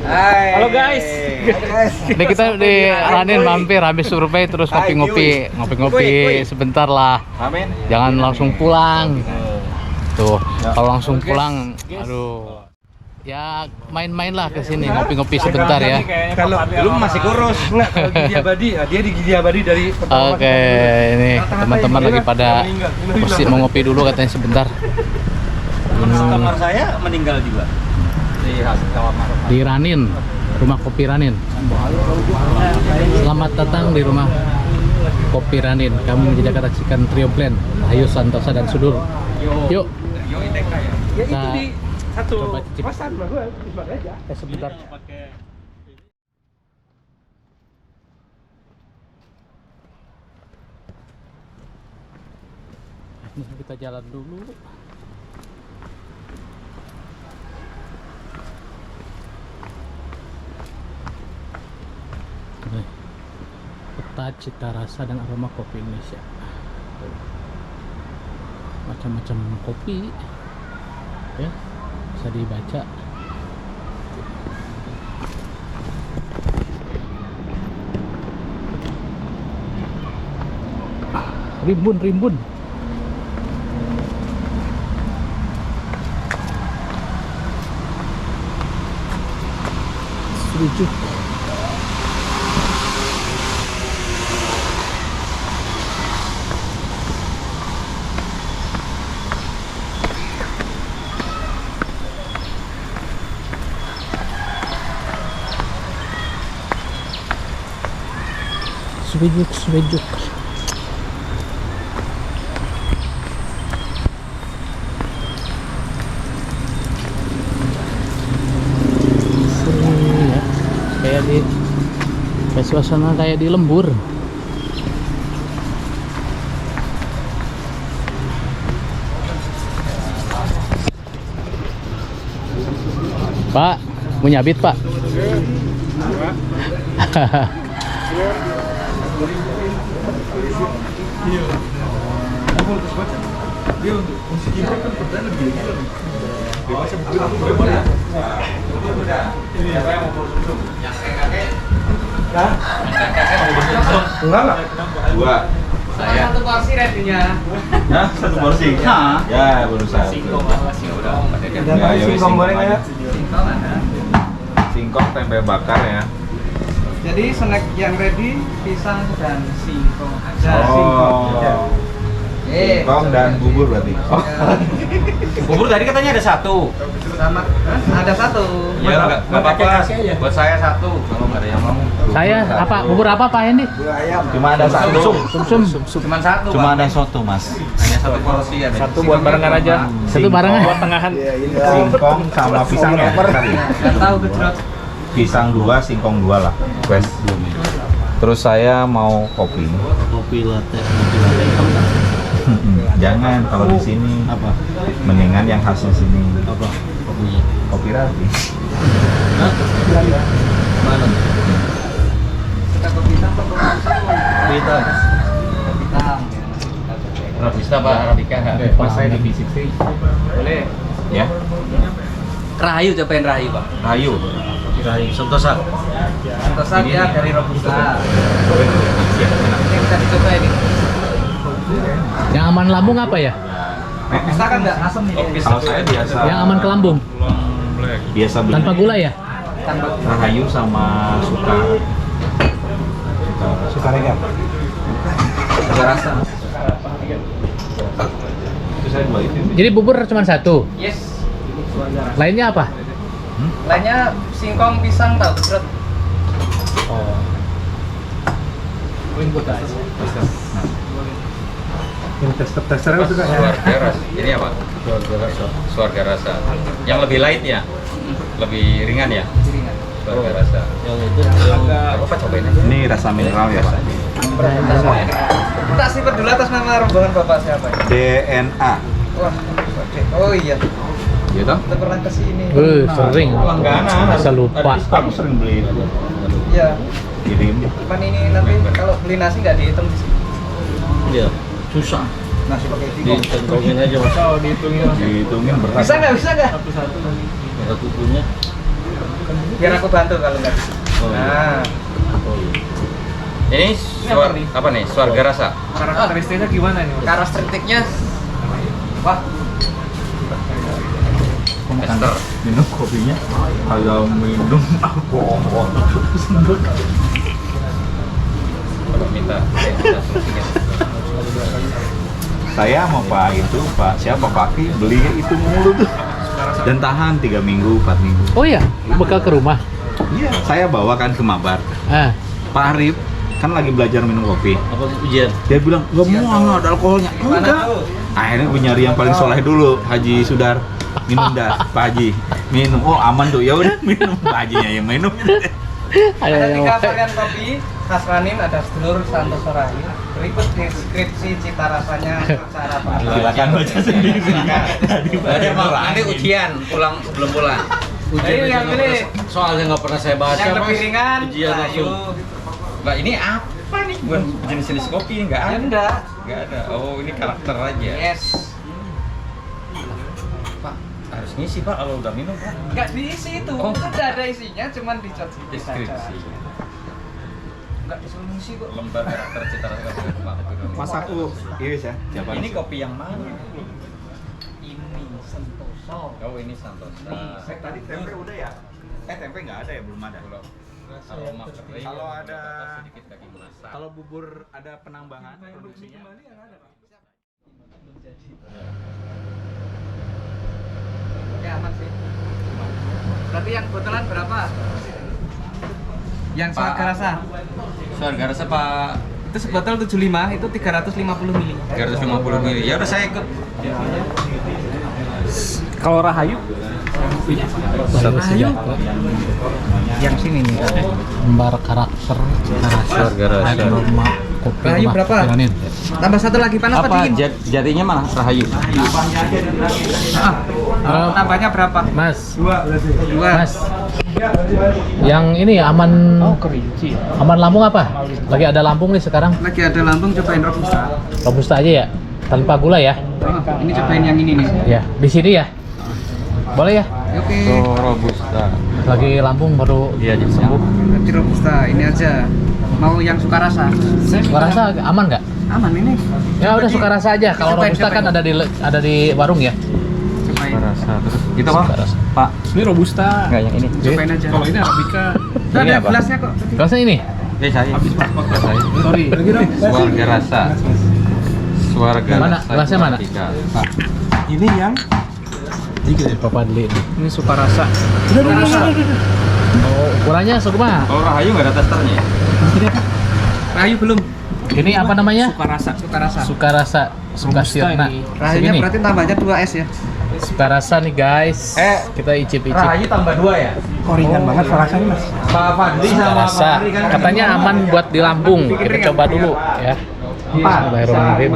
Hai. Halo guys. Ini kita di Ranin mampir habis survei terus ngopi-ngopi sebentar lah. Amin. Jangan langsung pulang. Tuh, kalau langsung pulang, aduh. Ya main-main lah ke sini ngopi-ngopi sebentar ya. Kalau belum masih kurus. Enggak, kalau Gigi Abadi, dia di Gigi Abadi dari pertama. Oke, ini teman-teman lagi pada mesti mau ngopi dulu katanya sebentar. Kamar saya meninggal juga. Di Ranin, rumah kopi Ranin. Selamat datang di rumah kopi Ranin. Kami menyediakan racikan trio blend Ayu, Santosa, dan Sudur. Yuk. Ya itu di satu coba cicip. kosan mah gua cuma aja. Sebentar. Ini kita jalan dulu. Nih, peta cita rasa dan aroma kopi Indonesia. Macam-macam kopi ya, bisa dibaca. Rimbun setuju. Sejuk. Sini ya, kayak suasana kayak di lembur. Pak, mau nyabit Pak? Enggak lah. 2, saya. Satu porsi readynya. Nah, satu porsi. Ya, baru satu. Singkong awas ya udah. Ya, Singkong goreng ya. Singkong ada. Singkong tempe bakar ya. Jadi snack yang ready pisang dan singkong aja. Oh. Singkong dan bubur berarti. Oh. Bubur tadi katanya ada satu. Sama, ada satu. Ya nggak apa-apa. Buat saya satu. Kalau nggak ada yang mau. Saya apa? Bubur apa Pak Hendi? Cuma ada satu. Sumsum. Cuma satu. Cuma Pak. ada soto mas. Hanya satu porsi ya. Satu buat barengan aja. Satu barengan. Buat tengahan. Singkong sama pisang ya. Nggak tahu gejrot. Pisang 2, singkong 2 lah. Wes. Terus saya mau kopi. Kopi latte hitam kan? Jangan kalau di sini Apa? mendingan yang khas di sini. Apa? Kopinya? Kopi Rabi. Mana? Kita ke pisang atau Kopi hitam. pisang. Robista Pak Arabica nggak? Pas saya di bisik sih. Boleh. Ya. Rahayu cobain rahayu Pak. Rayu. Kirain sentosa. Sentosa dia dari Robusta. Ini bisa dicoba ini. Yang aman lambung apa ya? Robusta kan nggak asam nih. dia. Kalau saya biasa. Yang aman ke lambung. Biasa beli. Tanpa gula ya? Tanpa Rahayu sama suka. Suka regan. Suka rasa. Itu saya dua itu. Jadi bubur cuma satu. Yes. Lainnya apa? Lainnya singkong, pisang, tahu gejrot. Oh. Yang tester-testernya suka ya. Suarga rasa. Ini apa? Suarga rasa. Yang lebih light ya? Lebih ringan ya? Suarga rasa. Yang itu yang Apa cobain aja? Ini rasa mineral ya Pak. Tak sipet dulu atas nama rombongan Bapak siapa ya? DNA. Wah, oh iya. Gitu? Kita pernah kesini. Sering. Langganan. Bisa lupa. Aku sering beli. Iya. Kirim. Cuman ini nanti kalau beli nasi nggak dihitung di sini. Iya, susah. Nasi pakai singkong. Dicentongin aja Mas. Dihitungin berat. Bisa nggak? Bisa nggak? Ada kukunya. Biar aku bantu kalau nggak. Oh, iya. Nah, Oh iya. Ini apa nih? Suarga rasa. Karakteristiknya gimana nih? Mas? karakteristiknya, wah, Ester. Minum kopinya. Kalau minum alkohol. Kalau minta solusinya. Saya sama Pak itu, Pak siapa Pak Ki beli itu mulu tuh. Dan tahan 3 minggu, 4 minggu. Oh iya, bekal ke rumah. Iya, saya bawa kan ke Mabar. Ah, Pak Arif kan lagi belajar minum kopi. Apa ujian? Dia bilang, nggak mau, nggak ada alkoholnya. Enggak. Akhirnya gue nyari yang paling soleh dulu, Haji Sudar. Minum dah, Pak Haji. Minum, oh aman tuh. Ya udah minum, Pak Hajinya yang minum. ayo, ada ayo. 3 varian kopi khas Ranin, ada sedulur Santoso Rahayu. Berikut deskripsi cita rasanya cara Silakan baca sendiri. Ada Pak, nanti ujian pulang sebelum pulang. Jadi yang pilih Soalnya nggak pernah saya baca yang lebih Mas. ringan, Ujian Rahayu. langsung. Mbak, ini apa nih? Bukan jenis-jenis kopi ini nggak Ya ada. enggak. Nggak ada. Oh, ini karakter aja. Yes. Pak, harus ngisi Pak kalau udah minum Pak. Enggak diisi itu. Oh. Udah ada isinya, cuman dicot sedikit saja. Deskripsi. Enggak disuruh ngisi kok. Lembar karakter cita rasa kopi Pak. Mas aku iris ya. Siapa Ini kopi yang mana? Ini Santoso. Oh, ini Santosa. Tadi tempe udah ya? Tempe nggak ada ya, belum ada. Aroma kering. Kalau ada- sedikit daging masak. Kalau bubur ada penambahan produksinya. Oke, aman sih. Berarti yang botolan berapa? Yang suarga rasa. Suarga rasa Pak Itu sebotol 75, itu 350 ml. 350 ml. Ya udah saya ikut. Kalau Rahayu? Rahayu. Yang sini nih. Lembar karakter, Suarga rasa. aroma, kopi Rahayu rumah, berapa? kopi Ranin. Tambah satu lagi panas apa dingin? Jadinya mana Rahayu? Tambahnya berapa? Mas, Dua. Mas, yang ini ya aman, Kerinci. aman lambung apa? Lagi ada lambung nih sekarang. Lagi ada lambung, cobain Robusta. Robusta aja ya, tanpa gula ya. Ini cobain yang ini nih. Ya, di sini ya. Boleh ya? Oke. Robusta. Lagi lambung baru Iya, sembuh. Berarti Robusta, ini aja. Mau yang suka rasa? Suka rasa aman nggak? Aman ini. Ya udah suka rasa aja. Kalau Cobain, robusta kan cobain. ada di warung ya. Cobain. Rasa terus. Itu apa? Suka rasa. Pak. Ini robusta. Enggak yang ini. Cobain aja. Kalau ini arabica. Itu Ini ada apa? gelasnya kok. Gelasnya ini. Saya. Sorry. Suarga rasa. Suarga Mana? rasa. Gelasnya mana? Tiga. Ini yang Papa beli ini. Ini suka rasa. Oh, ukurannya segimana? Kalau Rahayu nggak ada testernya ya? Rahayu belum. Ini apa namanya? Suka rasa. Suka rasa. Suka rasa, suka Robusta sirna. ini. Rahayunya Segini. berarti tambahnya 2S ya. Suka rasa nih guys. Kita icip-icip. Rahayu tambah 2 ya? ringan banget rasanya mas. Pak Fadli sama Pak Rasa. Fahri kan Katanya aman buat di lambung. Kita coba dulu ya. Bismillahirrahmanirrahim.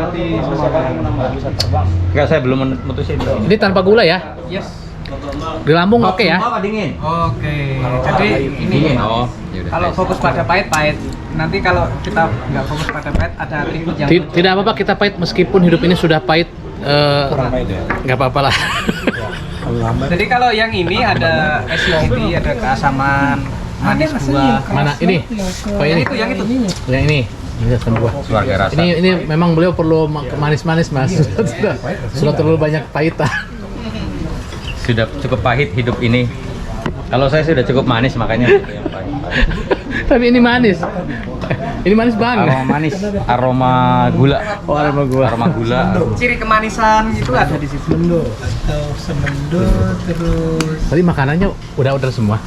Enggak, saya belum mutusin. Ini tanpa gula ya? Yes. Di lambung oke ya? Apa dingin? Oke. Jadi ini Dingin. Oh, yaudah. kalau fokus pada pahit. Nanti kalau kita nggak fokus pada pahit ada tribut yang Tidak apa-apa kita pahit meskipun hidup ini sudah pahit. Nggak apa-apa lah. Jadi kalau yang ini ada acidity, ada keasaman, manis buah. Mana ini? Oh ini. Yang itu. Yang ini. Ini asam buah. Suarga rasa. Ini memang beliau perlu manis-manis mas. Sudah terlalu banyak pahitan. Sudah cukup pahit hidup ini. Kalau saya sudah cukup manis makanya yang pahit. Tapi ini manis. Ini manis banget. Aroma manis, aroma gula. Oh, aroma gula. Aroma gula. Ciri kemanisan itu ada di situ. Semendor terus. Tadi makanannya udah order semua.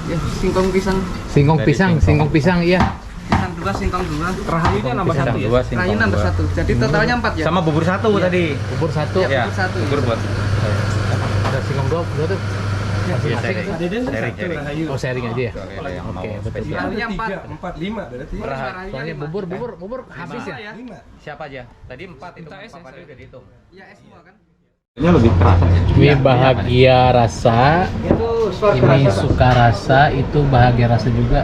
Ya, singkong pisang. Singkong Dari pisang, singkong. singkong pisang iya. Pisang 2, singkong 2. Rahayunya nambah Singkong satu ya. dua, singkong Rayu nambah dua. 1. Jadi totalnya 4 ya. Sama bubur satu tadi. Bubur satu. Ya. bubur satu. Bubur buat. Ada singkong dua tuh. Iya, sharing. Oh sharing aja ya. Soalnya yang mau Oke, betul. spesial. Rahayu 4. 4, 5 berarti. Soalnya bubur habis ya. Siapa aja? Tadi 4 itu. Minta es ya, Papa saya. udah dihitung. Ya es semua kan. Ini lebih keras aja. Ini bahagia rasa. Itu suara Ini rasa. suka rasa, itu bahagia rasa juga.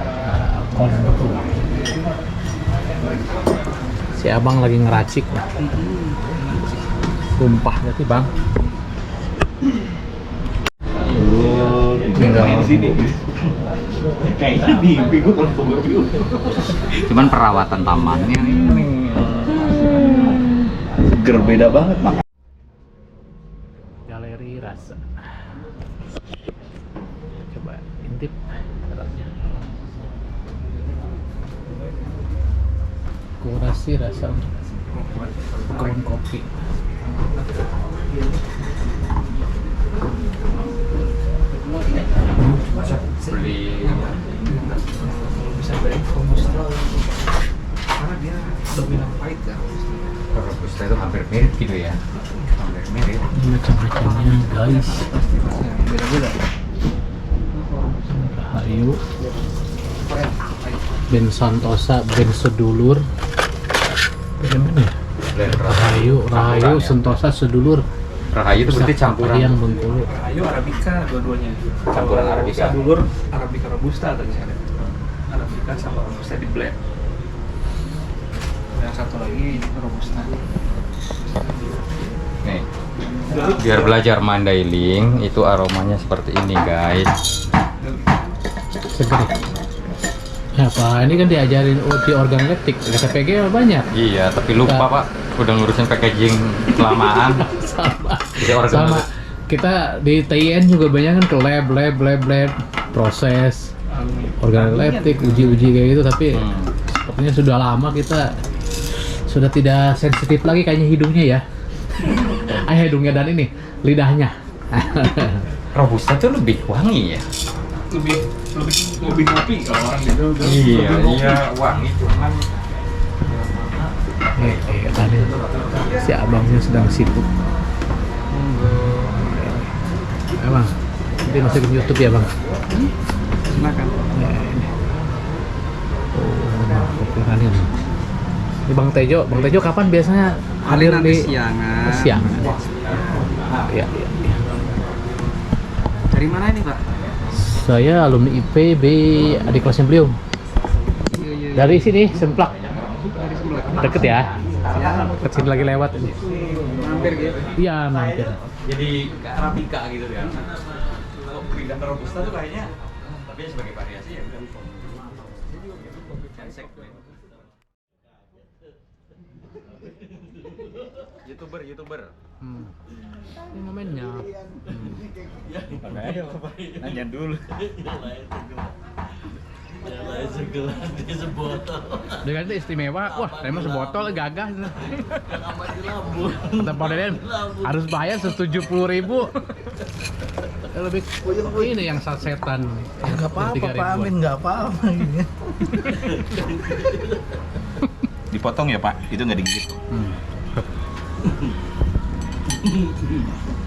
Si abang lagi ngeracik. Sumpah berarti bang. Di sini. Kayaknya mimpi gue kalau bubur. Cuman perawatan tamannya ini. Seger beda banget mak. Galeri rasa. Coba intip. Kurasi rasa kebun kopi. Beli Karena dia dominan pahit ya. robusta itu hampir mirip gitu ya. Hampir mirip. Ini macam-macamnya guys. Beda-beda. Rahayu, Ben Santosa, Ben Sedulur. Bagaimana ya? Rahayu, Sentosa, Sedulur. Rahayu itu berarti campuran. Yang Bengkulu. Rahayu arabica dua-duanya. Campuran arabica. Dulur arabica robusta tadi ada. Arabica sama robusta di blend. Yang satu lagi robusta. Nih. Biar belajar Mandailing itu aromanya seperti ini, guys. Seger. Ya Pak, ini kan diajarin di organoleptik, KPG banyak. Iya, tapi lupa Pak, udah ngurusin packaging kelamaan. Sama. Jadi organ- Sama. Kita di TIN juga banyak kan ke lab, proses organoleptik, uji-uji kayak gitu. Tapi sepertinya sudah lama kita sudah tidak sensitif lagi kayaknya hidungnya ya. Hidungnya dan ini lidahnya. Robusta tuh lebih wangi ya. Lebih ngopi kalau orang gitu. Iya, wangi cuman Tadi si abangnya sedang sibuk. Abang, nanti masukin YouTube ya bang. Silakan. Ya, ini. Oh, kopi Ranin. Ini Bang Tejo kapan biasanya hadir Nanti di siangan. siang? Ya. Dari mana ini Pak? Saya alumni IPB, adik kelasnya beliau. Iya. Dari sini Semplak, Dari sebelah. deket ya. Siangan. Deket sini lagi lewat ini. Mampir gitu. Iya mampir. jadi kayak arabica gitu kan. Kalau pindah ke robusta tuh kayaknya tapi sebagai variasi ya udah. YouTuber. Ini momennya. Makanya nanya dulu. Dia sebotol. Dengan itu istimewa. Wah, saya mah sebotol gagah. Yang aman di lambung. Kata Pak Deden, harus bayar 70.000. Lebih ini yang sasetan. Enggak apa-apa Pak Amin, enggak apa-apa ini. Dipotong ya Pak, itu nggak digigit.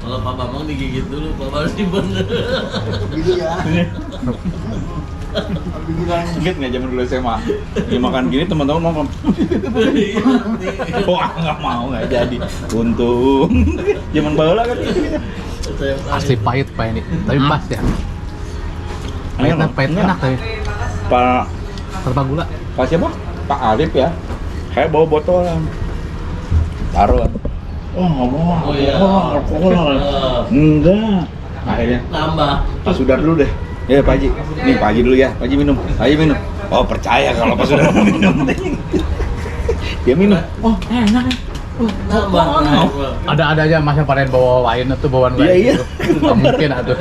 Kalau Pak Bambang digigit dulu, Pak Bambang simpen. Gitu ya. Ingat nggak zaman dulu SMA? Ya makan gini teman-teman ngomong. Wah nggak mau, nggak jadi. Untung zaman baheula kan. Asli pahit Pak ini, tapi pas ya. Pahit enak tapi. Pak Tanpa gula. Pak siapa? Pak Arif ya. Kayak bawa botolan. Taruh. Oh ngomong. Oh iya. Alkohol. Enggak. Akhirnya Nambah. Pak Sudar dulu deh. Ya Pak Haji. Nih Pak Haji dulu ya. Pak Haji minum. Pak Haji minum. Oh percaya kalau Pak Sudar minum. Dia minum. Oh enak ya. Nambah. Ada aja masa pada bawa wine atau bawaan wine. Iya. Nggak mungkin atuh.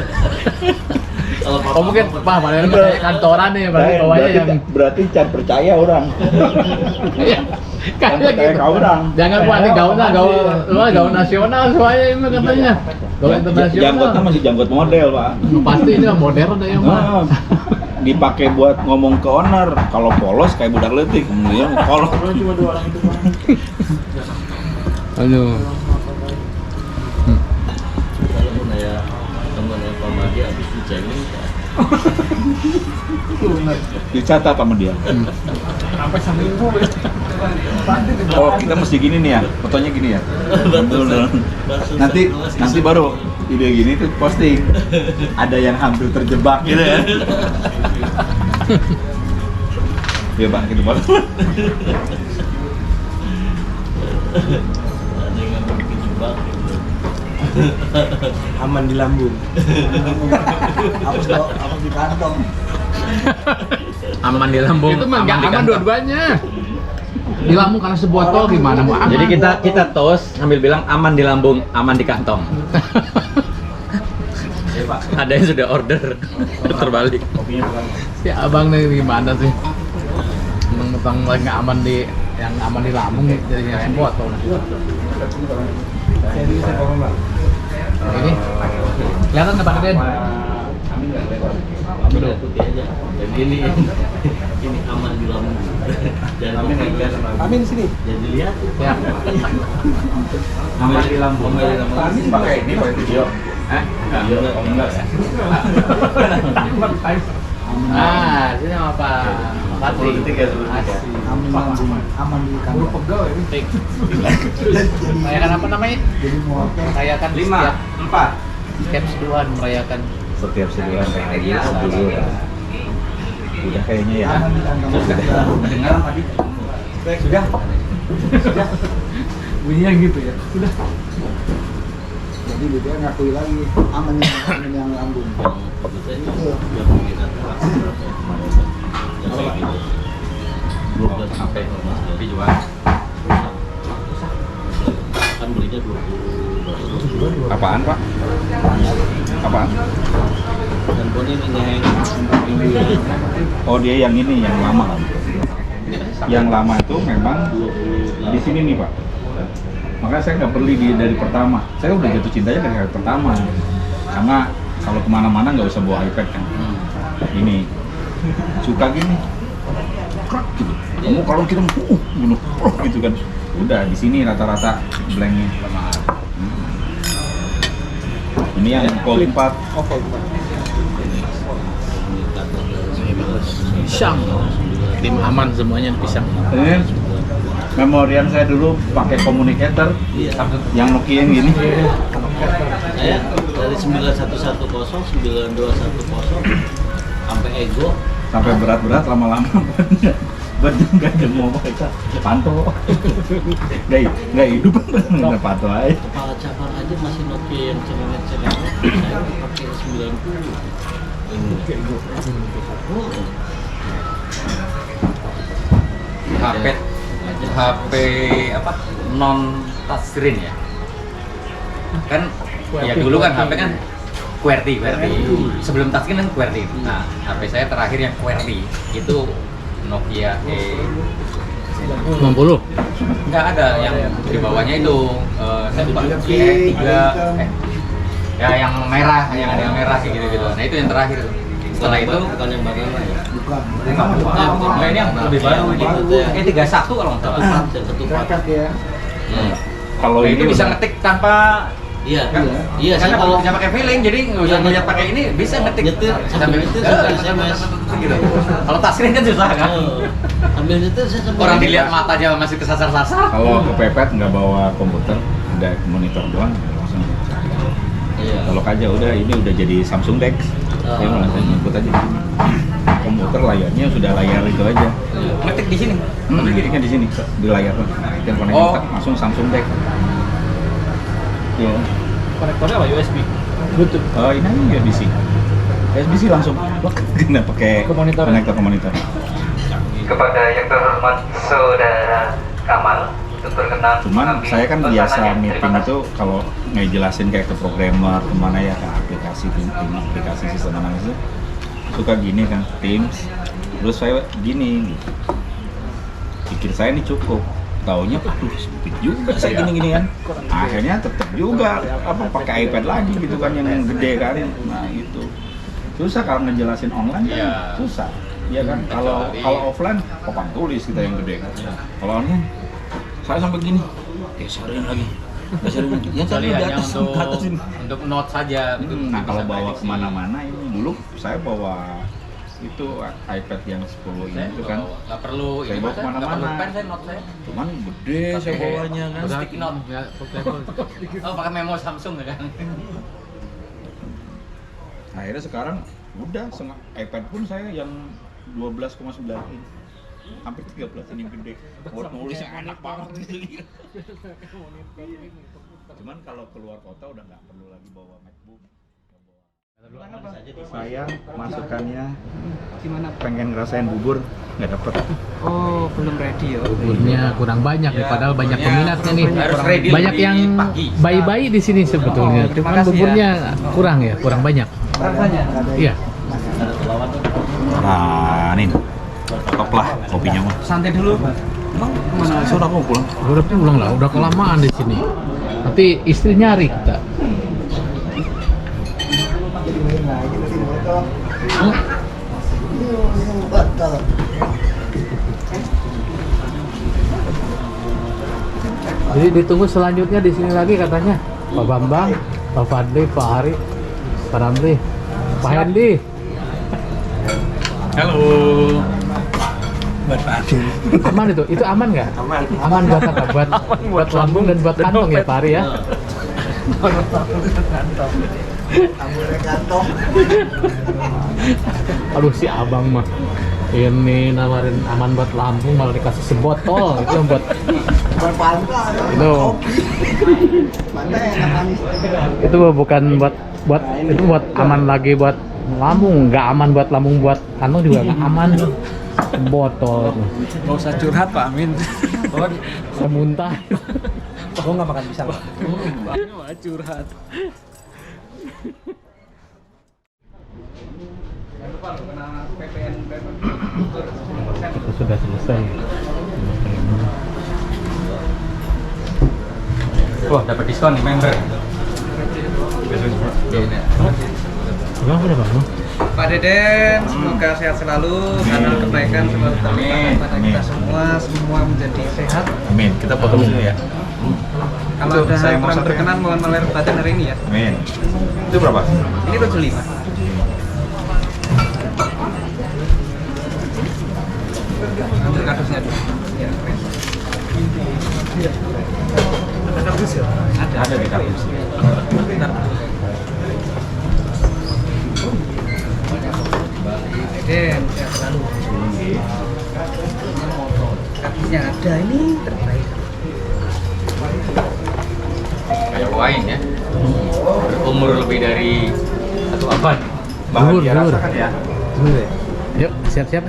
Kalau Pak Oh mungkin Pak pada kayak kantoran nih berarti bawanya yang berarti can percaya orang. kayak gitu. Orang. Jangan Pak ini gaun nasional soalnya ini katanya. Gaun internasional. Janggotnya masih janggot model Pak. Pasti ini modern deh ya Pak. Dipakai buat ngomong ke owner. Kalau polos kayak budak letik, kemudian polos. Cuma 2 orang itu Pak. Aduh. Walaupun ya temennya Pak Madi habis dicengin. Dicatat sama dia. Sampai seminggu ya. Oh kita mesti gini nih ya, fotonya gini ya. Betul. Nanti baru ide gini tuh posting. Ada yang hampir terjebak gitu ya. Ya Pak, gitu Pak. Ada yang ngambil kejebak. Aman di lambung. Hapus di kantong. Aman di lambung. Itu mah nggak aman dua-duanya. Di lambung karena sebotol gimana mau aman? Jadi kita toast sambil bilang aman di lambung, aman di kantong. Ada yang sudah order terbalik. Si abang nih gimana sih? Mentang lagi nggak aman di yang aman di lambung jadinya sebotol. Ini kelihatan nggak Pak Den? Ambil putih aja. Dan ini aman di lambung. Jangan Amin sini. jadi lihat. Ya. Aman di lambung. Amin Pakai ini pakai video. Enggak ya. Ah, sini sama Pak Patri. Aman lambung, aman di kantong. Pegel ini. Merayakan apa namanya? Jadi mau Merayakan 4. Caps Duan merayakan. Setiap sebulan kayak lagi dulu. Udah kayaknya ya. aman di kantong. Dengar tadi. Sudah. Bunyinya gitu ya. Sudah. Jadi dia ngakui lagi aman yang lambung. Sampai lebih juga. Kan belinya 20. Apaan Pak? Apaan? Handphone ini ngeheng. Oh dia yang ini yang lama. Yang lama itu memang di sini nih Pak. Makanya saya nggak beli dari pertama. Saya udah jatuh cintanya dari hari pertama. Karena kalau kemana-mana nggak usah bawa iPad kan. Ini suka gini. Krak gitu. Kamu kalau kita bunuh gitu kan. Udah di sini rata-rata blanknya. Ini yang Fold 4. Oh, Fold 4. Pisang. Tim aman semuanya pisang. Ini memorian saya dulu pakai communicator yang Nokia yang gini. Saya dari 9110, 9210 sampai Ego. Sampai berat-berat lama-lama nggak ada mau baca panto nggak hidup nggak panto aja. Kepala cabang aja masih Nokia yang cengenget-cengenget. Saya pakai 90. HP apa? Non touchscreen ya. kan ya dulu kan HP kan QWERTY. Sebelum touchscreen kan QWERTY. Nah, HP saya terakhir yang QWERTY itu Nokia 90. Nggak ada yang di bawahnya itu saya lupa E3 ya yang merah, yang ada yang merah kayak gitu. Nah, itu yang terakhir. Setelah itu bukan yang baru lah ya. nah, ini yang lebih baru ini E31 kalau nggak salah. Yang ketupat. Kalau Nah, ini itu bisa udah- ngetik tanpa Iya, kan? iya. Karena Saya kalau bisa pakai feeling, jadi nggak usah ngeliat pakai ini, bisa ngetik nyetir, sambil nyetir sambil SMS. gitu. Kalau touchscreen kan susah kan? Sambil nyetir saya sambil Orang dilihat mata aja masih kesasar-sasar. kalau kepepet nggak bawa komputer, udah monitor doang langsung. Iya. Kalau aja udah ini udah jadi Samsung Dex. Saya malah saya nyebut aja. Komputer layarnya sudah layar itu aja. Ngetik di sini. Tapi gini kan di sini di layar tuh. Yang konektor Oh. langsung Samsung Dex. Iya. Konektornya apa? USB. Bluetooth. Oh ini aja USB-C. USB-C langsung. Kena pakai Ke monitor. konektor ke monitor. Kepada yang terhormat Saudara Kamal untuk berkenan Cuman mengambil saya kan pesanannya. biasa Terima meeting kasih. itu kalau ngejelasin kayak ke programmer kemana ya ke aplikasi tim aplikasi sistem analisis itu suka gini kan Teams. Terus saya gini gitu. Pikir saya ini cukup. Taunya aduh sempit juga saya gini-gini kan. Akhirnya tetap juga apa pakai iPad lagi gitu kan yang gede kan. Nah itu susah kalau ngejelasin online kan Iya. susah. Iya kan kalau offline papan tulis kita yang gede kan. Kalau online saya sampai gini geserin lagi. Yang Kecuali saya di hanya atas ke atas ini. untuk note saja. Nah kalau bawa kemana-mana ini dulu saya bawa itu iPad yang 10 ini itu kan nggak perlu saya ini bawa mas, nggak perlu kemana-mana. pen saya note saya. Cuman gede saya bawanya kan. Sticky note. Oh pakai memo Samsung ya kan? Akhirnya sekarang udah iPad pun saya yang 12,9 inch hampir 13 ini gede. Buat nulisnya enak banget gitu. Cuman kalau keluar kota udah nggak perlu lagi bawa MacBook. Saya masukannya Gimana? pengen ngerasain bubur nggak dapet. Oh, belum ready ya. Buburnya kurang banyak nih, padahal banyak peminatnya nih. Harus ready Banyak lebih yang pagi. bayi-bayi di sini sebetulnya. Oh, terima Cuman kasih buburnya kurang ya, kurang banyak. Rasanya. Iya. Nah ini top lah kopinya mah. Santai dulu. Emang kemana? Sudah aku pulang. Udah pulang lah, udah kelamaan di sini. Nanti istri nyari kita. Jadi ditunggu selanjutnya di sini lagi katanya Pak Bambang, Pak Fadli, Pak Ari, Pak Ramli, Pak Hendi. Halo. Aman itu aman nggak? Aman buat apa? Buat lambung dan buat kantong ya Pak Ari ya. Aduh si abang mah ini nawarin aman buat lambung malah dikasih sebotol itu buat itu bukan buat itu buat aman lagi buat lambung, nggak aman buat lambung, buat kantong juga nggak aman. Botol Gak usah curhat Pak Amin. saya muntah. Gue nggak makan pisang. Wah curhat. Jangan lupa lo kena PPN Itu sudah selesai. Wah dapat diskon nih member. Bang udah bangun. Pak Deden, semoga sehat selalu, kanal kebaikan selalu terlihat pada kita semua menjadi sehat. Amin. Kita foto dulu ya. Kalau ada saya hal mau kurang satu. berkenan mohon melahir batin hari ini ya. Amin. Itu berapa? Ini 75. Ambil kardusnya dulu. Ya, keren. Ada kardus ya? Ada di kardus. Bentar. Den, sehat selalu. Kardusnya ada, ini terbaik. Kayak wine ya. Berumur lebih dari 1 abad. Dur. rasakan ya. Yuk siap-siap.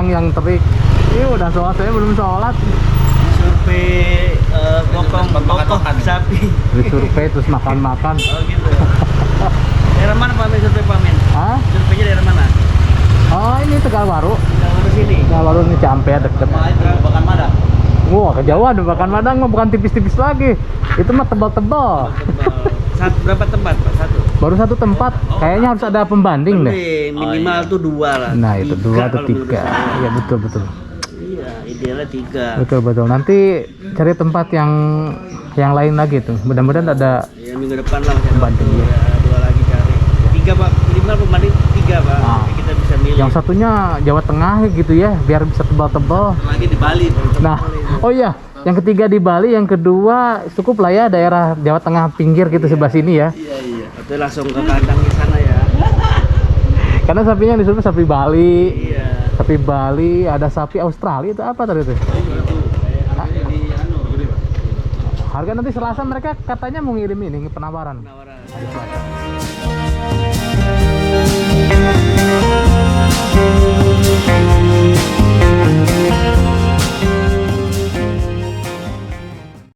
orang yang terik. Ini udah sholat, saya belum sholat. Survei bokong sapi. Disurvei terus makan-makan. Oh gitu. Daerah mana Pak Min survei Pak Min? Hah? Surveinya daerah mana? Oh ini Tegalwaru. Daerah sini. Tegalwaru ini Campe deket. Bahkan mana? Wah kejauhan, bahkan Madang mah bukan tipis-tipis lagi. Itu mah tebal-tebal. Berapa tempat Pak? Satu. Baru satu tempat. Kayaknya harus ada pembanding deh. Minimal tuh 2 lah. Nah itu 2 atau 3. Iya betul. Iya, idealnya 3. Betul. Nanti cari tempat yang lain lagi tuh. Mudah-mudahan ada Ya minggu depan lah saya pembanding. ya, 2 lagi cari. 3 Pak, minimal pembanding 3 Pak. Ah. Kita bisa milih. Yang satunya Jawa Tengah gitu ya, biar bisa tebal-tebal. lagi di Bali. Nah, oh iya, yang ketiga di Bali, yang kedua cukup lah ya daerah Jawa Tengah pinggir gitu sebelah sini ya. Iya. Atau langsung ke kandang di sana ya. Karena sapinya yang disuruh sapi Bali. Iya. Sapi Bali, ada sapi Australia itu apa tadi itu? Harga nanti Selasa mereka katanya mau ngirim ini penawaran. Penawaran. Hari Selasa.